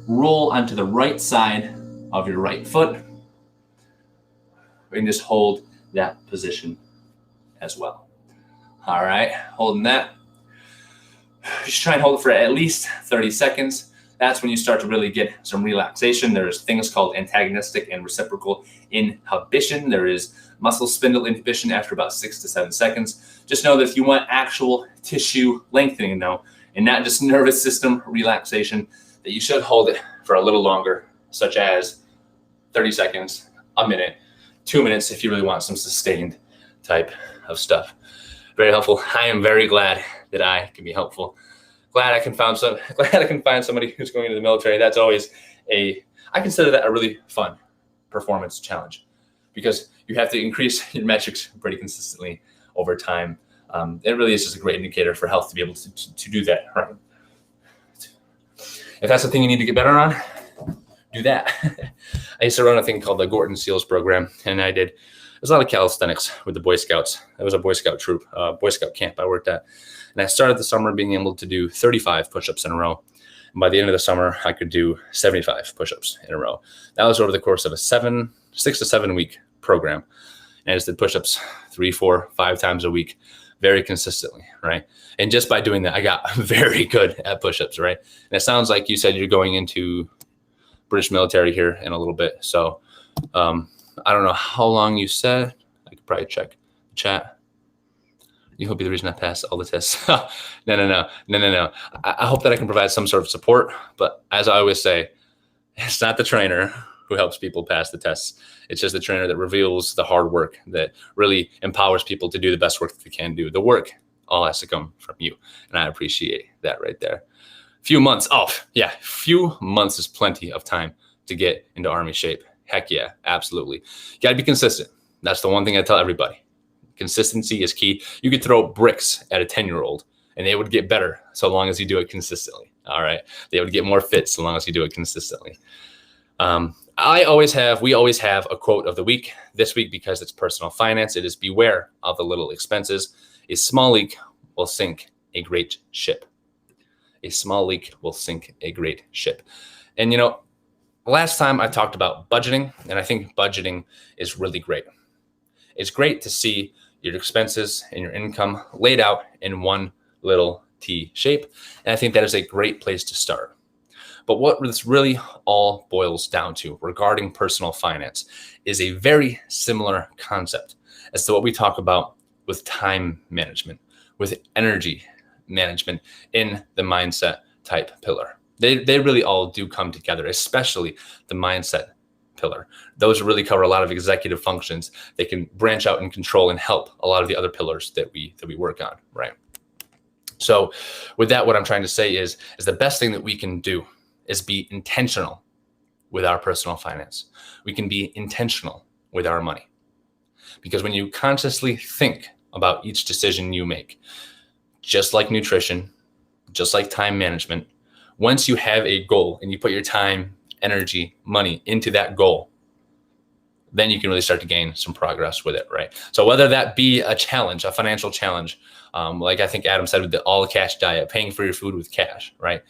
roll onto the right side of your right foot and just hold that position as well. All right. Holding that. Just try and hold it for at least 30 seconds. That's when you start to really get some relaxation. There's things called antagonistic and reciprocal inhibition. There is muscle spindle inhibition after about 6 to 7 seconds. Just know that if you want actual tissue lengthening now, and not just nervous system relaxation, that you should hold it for a little longer, such as 30 seconds, a minute, 2 minutes if you really want some sustained type of stuff. Very helpful. I am very glad that I can be helpful. Glad I can find somebody who's going into the military. That's always a I consider that a really fun performance challenge because you have to increase your metrics pretty consistently over time. It really is just a great indicator for health to be able to do that, right? If that's the thing you need to get better on, do that. I used to run a thing called the Gorton SEALs program, and there's a lot of calisthenics with the Boy Scouts. It was a Boy Scout troop, Boy Scout camp I worked at. And I started the summer being able to do 35 push-ups in a row. And by the end of the summer, I could do 75 push-ups in a row. That was over the course of a 6 to 7 week program. And I just did push-ups 3, 4, 5 times a week, very consistently, right? And just by doing that, I got very good at push-ups, right? And it sounds like you said you're going into British military here in a little bit. So I don't know how long you said. I could probably check the chat. You hope you're the reason I passed all the tests. No. I hope that I can provide some sort of support. But as I always say, it's not the trainer who helps people pass the tests. It's just the trainer that reveals the hard work that really empowers people to do the best work that they can do. The work all has to come from you. And I appreciate that right there. Few months is plenty of time to get into Army shape. Heck yeah, absolutely. You got to be consistent. That's the one thing I tell everybody. Consistency is key. You could throw bricks at a 10-year-old and they would get better so long as you do it consistently. All right. They would get more fit so long as you do it consistently. We always have a quote of the week this week because it's personal finance. It is beware of the little expenses. A small leak will sink a great ship. A small leak will sink a great ship. And last time I talked about budgeting, and I think budgeting is really great. It's great to see your expenses and your income laid out in one little T shape. And I think that is a great place to start. But what this really all boils down to regarding personal finance is a very similar concept as to what we talk about with time management, with energy management in the mindset type pillar. They really all do come together, especially the mindset pillar. Those really cover a lot of executive functions. They can branch out and control and help a lot of the other pillars that we work on, right? So with that, what I'm trying to say is the best thing that we can do is be intentional with our personal finance. We can be intentional with our money. Because when you consciously think about each decision you make, just like nutrition, just like time management, once you have a goal and you put your time, energy, money into that goal, then you can really start to gain some progress with it, right? So whether that be a challenge, a financial challenge, like I think Adam said with the all cash diet, paying for your food with cash, right?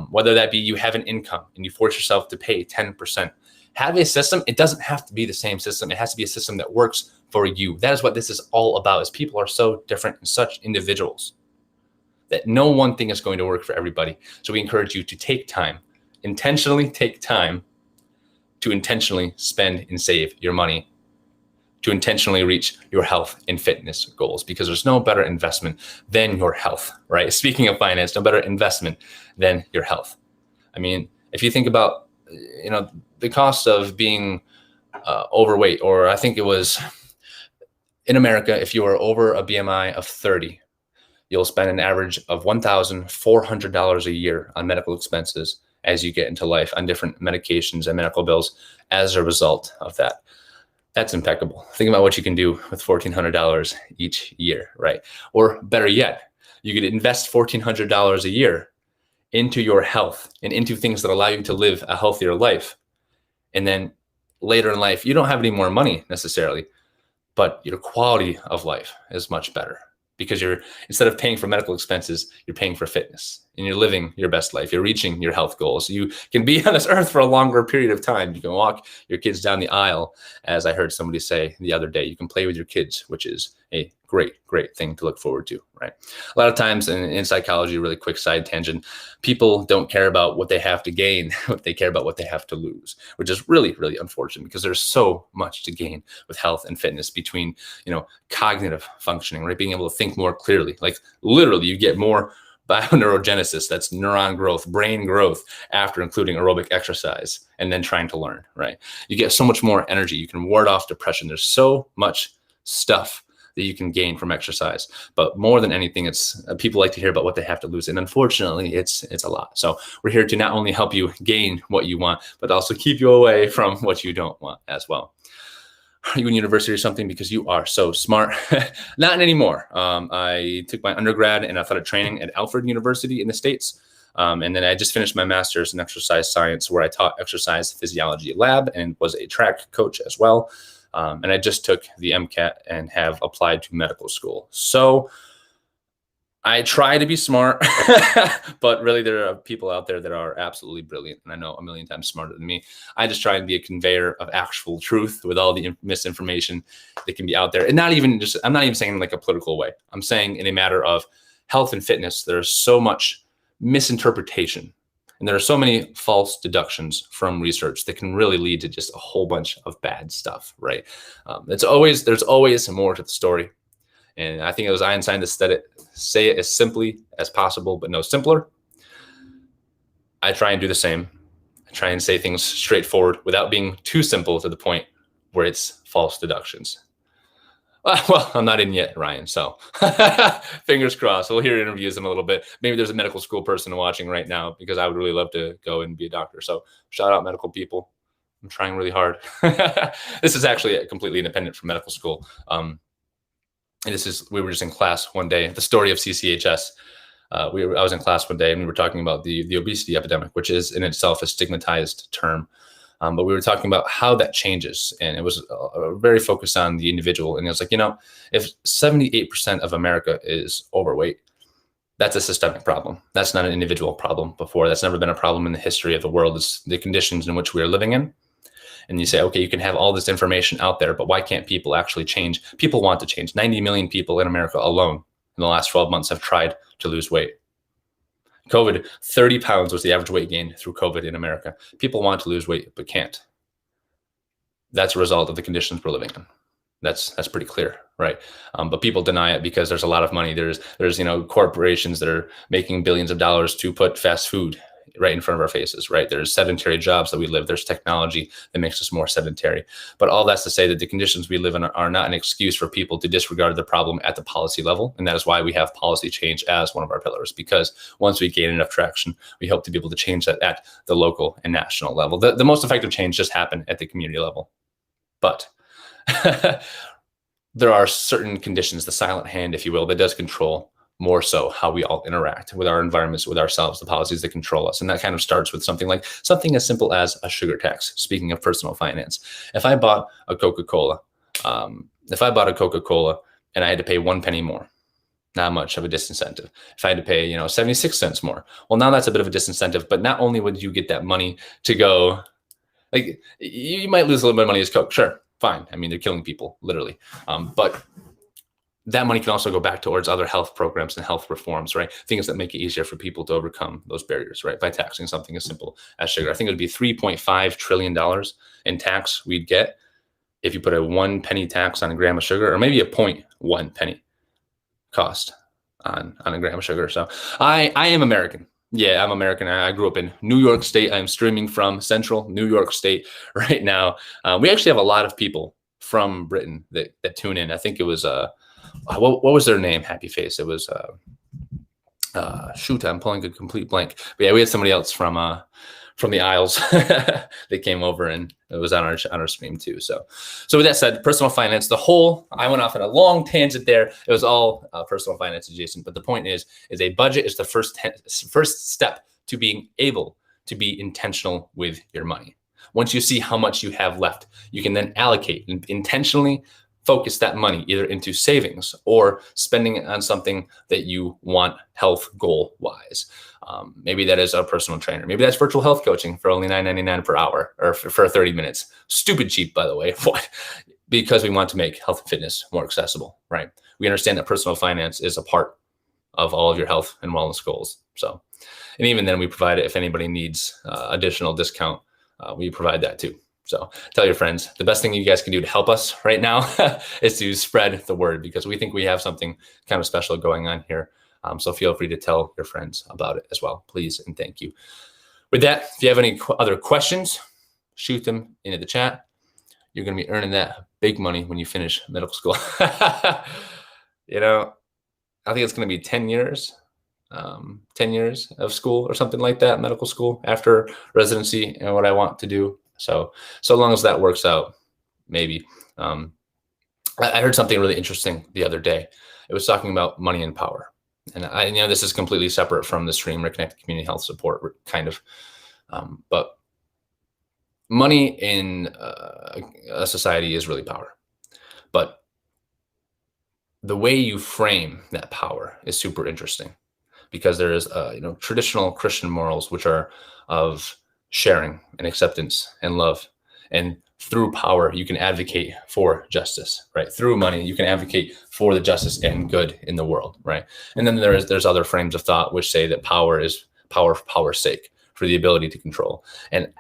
Whether that be you have an income and you force yourself to pay 10%, have a system. It doesn't have to be the same system. It has to be a system that works for you. That is what this is all about, is people are so different and such individuals that no one thing is going to work for everybody. So we encourage you to take time, intentionally take time to intentionally spend and save your money, to intentionally reach your health and fitness goals, because there's no better investment than your health, right? Speaking of finance, no better investment than your health. I mean, if you think about, the cost of being overweight, or I think it was in America, if you are over a BMI of 30, you'll spend an average of $1,400 a year on medical expenses as you get into life, on different medications and medical bills as a result of that. That's impeccable. Think about what you can do with $1,400 each year, right? Or better yet, you could invest $1,400 a year into your health and into things that allow you to live a healthier life. And then later in life, you don't have any more money necessarily, but your quality of life is much better, because instead of paying for medical expenses, you're paying for fitness and you're living your best life. You're reaching your health goals. You can be on this earth for a longer period of time. You can walk your kids down the aisle, as I heard somebody say the other day. You can play with your kids, which is a great, great thing to look forward to, right? A lot of times in psychology, really quick side tangent, people don't care about what they have to gain, but they care about what they have to lose, which is really, really unfortunate, because there's so much to gain with health and fitness between, cognitive functioning, right? Being able to think more clearly, like literally you get more bioneurogenesis, that's neuron growth, brain growth, after including aerobic exercise and then trying to learn, right? You get so much more energy. You can ward off depression. There's so much stuff that you can gain from exercise. But more than anything, it's people like to hear about what they have to lose. And unfortunately, it's a lot. So we're here to not only help you gain what you want, but also keep you away from what you don't want as well. Are you in university or something because you are so smart? Not anymore. I took my undergrad in athletic training at Alfred University in the States. And then I just finished my master's in exercise science, where I taught exercise physiology lab and was a track coach as well. And I just took the MCAT and have applied to medical school. So I try to be smart, but really there are people out there that are absolutely brilliant. And I know a million times smarter than me. I just try and be a conveyor of actual truth with all the misinformation that can be out there. And I'm not even saying in like a political way. I'm saying in a matter of health and fitness, there's so much misinterpretation. And there are so many false deductions from research that can really lead to just a whole bunch of bad stuff, right? There's always more to the story. And I think it was Einstein that said it, say it as simply as possible, but no simpler. I try and do the same. I try and say things straightforward without being too simple to the point where it's false deductions. Well, I'm not in yet, Ryan. So fingers crossed. We'll hear interviews in a little bit. Maybe there's a medical school person watching right now, because I would really love to go and be a doctor. So shout out medical people. I'm trying really hard. This is actually completely independent from medical school. And we were just in class one day, the story of CCHS. I was in class one day and we were talking about the obesity epidemic, which is in itself a stigmatized term. But we were talking about how that changes. And it was very focused on the individual. And it was like, if 78% of America is overweight, that's a systemic problem. That's not an individual problem before. That's never been a problem in the history of the world. It's the conditions in which we are living in. And you say, okay, you can have all this information out there, but why can't people actually change? People want to change. 90 million people in America alone in the last 12 months have tried to lose weight. COVID, 30 pounds was the average weight gain through COVID in America. People want to lose weight, but can't. That's a result of the conditions we're living in. That's pretty clear, right? But people deny it because there's a lot of money. There's corporations that are making billions of dollars to put fast food right in front of our faces, right? There's sedentary jobs that we live. There's technology that makes us more sedentary. But all that's to say that the conditions we live in are not an excuse for people to disregard the problem at the policy level. And that is why we have policy change as one of our pillars, because once we gain enough traction, we hope to be able to change that at the local and national level. The most effective change just happened at the community level. But there are certain conditions, the silent hand, if you will, that does control more so how we all interact with our environments, with ourselves, the policies that control us. And that kind of starts with something as simple as a sugar tax. Speaking of personal finance, if I bought a Coca-Cola and I had to pay 1 penny more, not much of a disincentive. If I had to pay, 76 cents more, well, now that's a bit of a disincentive. But not only would you get that money to go, like, you might lose a little bit of money as Coke, sure, fine. I mean, they're killing people, literally. But that money can also go back towards other health programs and health reforms, right? Things that make it easier for people to overcome those barriers, right? By taxing something as simple as sugar. I think it would be $3.5 trillion in tax we'd get if you put a 1 penny tax on a gram of sugar, or maybe a 0.1 penny cost on a gram of sugar. So I am American. Yeah, I'm American. I grew up in New York State. I'm streaming from central New York State right now. We actually have a lot of people from Britain that tune in. I think it was what was their name? Happy Face. It was shoot, I'm pulling a complete blank. But yeah, we had somebody else from the Isles that came over, and it was on our stream too. So with that said, personal finance, I went off on a long tangent there. It was all personal finance adjacent. But the point is a budget is the first step to being able to be intentional with your money. Once you see how much you have left, you can then allocate and intentionally focus that money either into savings or spending it on something that you want health goal wise. Maybe that is a personal trainer. Maybe that's virtual health coaching for only $9.99 per hour, or for 30 minutes. Stupid cheap, by the way. What? Because we want to make health and fitness more accessible, right? We understand that personal finance is a part of all of your health and wellness goals. So, and even then we provide it if anybody needs additional discount, we provide that too. So tell your friends. The best thing you guys can do to help us right now is to spread the word, because we think we have something kind of special going on here. So feel free to tell your friends about it as well, please, and thank you. With that, if you have any other questions, shoot them into the chat. you're going to be earning that big money when you finish medical school. I think it's going to be 10 years, 10 years of school or something like that, medical school after residency and what I want to do. So long as that works out, maybe. I heard something really interesting the other day. It was talking about money and power. And I know this is completely separate from the stream or connected community health support kind of, but money in a society is really power. But the way you frame that power is super interesting, because there is, traditional Christian morals, which are of sharing and acceptance and love. And through power, you can advocate for justice, right? Through money, you can advocate for the justice and good in the world, right? And then there's other frames of thought which say that power is power for power's sake, for the ability to control. And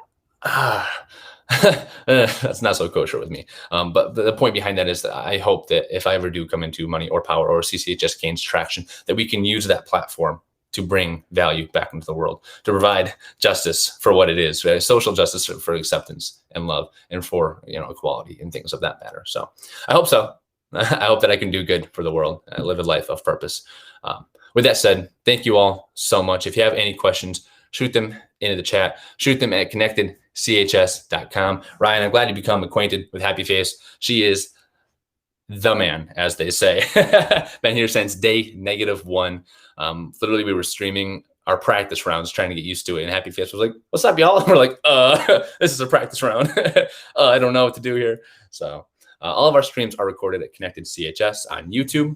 that's not so kosher with me. But the point behind that is that I hope that if I ever do come into money or power, or CCHS gains traction, that we can use that platform to bring value back into the world, to provide justice for what it is, right? Social justice for acceptance and love, and for equality and things of that matter. So I hope so. I hope that I can do good for the world, live a life of purpose. With that said, thank you all so much. If you have any questions, shoot them into the chat. Shoot them at connectedchs.com. Ryan, I'm glad you become acquainted with Happy Face. She is the man, as they say. Been here since day -1. Literally, we were streaming our practice rounds, trying to get used to it. And Happy Face was like, "What's up, y'all?" And we're like, this is a practice round. I don't know what to do here. So all of our streams are recorded at Connected CHS on YouTube.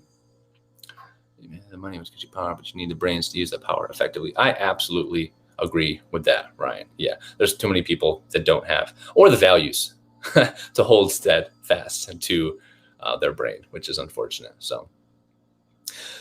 The money was get you power, but you need the brains to use that power effectively. I absolutely agree with that, Ryan. Yeah, there's too many people that don't have, or the values to hold steadfast to their brain, which is unfortunate.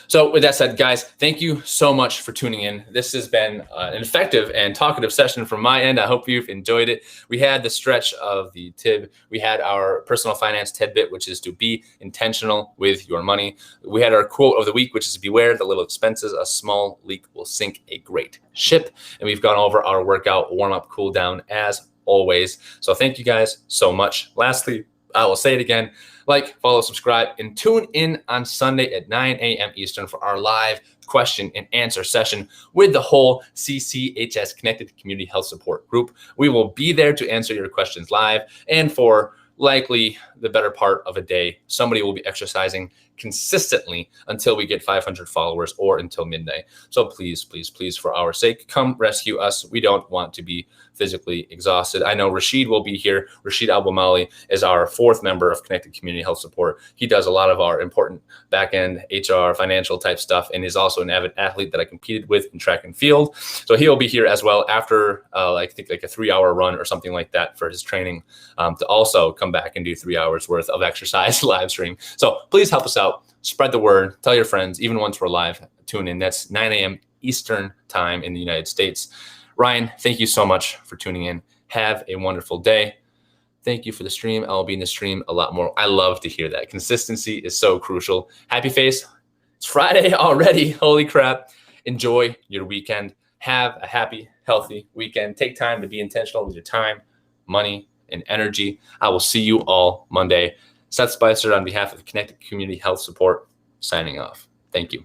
So with that said, guys, thank you so much for tuning in. This has been an effective and talkative session from my end. I hope you've enjoyed it. We had the stretch of the TIB. We had our personal finance tidbit, which is to be intentional with your money. We had our quote of the week, which is beware the little expenses. A small leak will sink a great ship. And we've gone over our workout, warm up, cool down as always. So thank you guys so much. Lastly, I will say it again. Like, follow, subscribe, and tune in on Sunday at 9 a.m. Eastern for our live question and answer session with the whole CCHS Connected Community Health Support Group. We will be there to answer your questions live, and for likely the better part of a day, somebody will be exercising consistently until we get 500 followers or until midnight. So please, please, please, for our sake, come rescue us. We don't want to be physically exhausted. I know Rashid will be here. Rashid Al-Bamali is our 4th member of Connected Community Health Support. He does a lot of our important back-end HR, financial type stuff, and is also an avid athlete that I competed with in track and field. So he'll be here as well after, I think, like a 3-hour run or something like that for his training, to also come back and do 3 hours worth of exercise live stream. So please help us out. Spread the word. Tell your friends. Even once we're live, tune in. That's 9 a.m. Eastern time in the United States. Ryan, thank you so much for tuning in. Have a wonderful day. Thank you for the stream. I'll be in the stream a lot more. I love to hear that. Consistency is so crucial. Happy Face. It's Friday already. Holy crap. Enjoy your weekend. Have a happy, healthy weekend. Take time to be intentional with your time, money, and energy. I will see you all Monday. Seth Spicer on behalf of Connected Community Health Support, signing off. Thank you.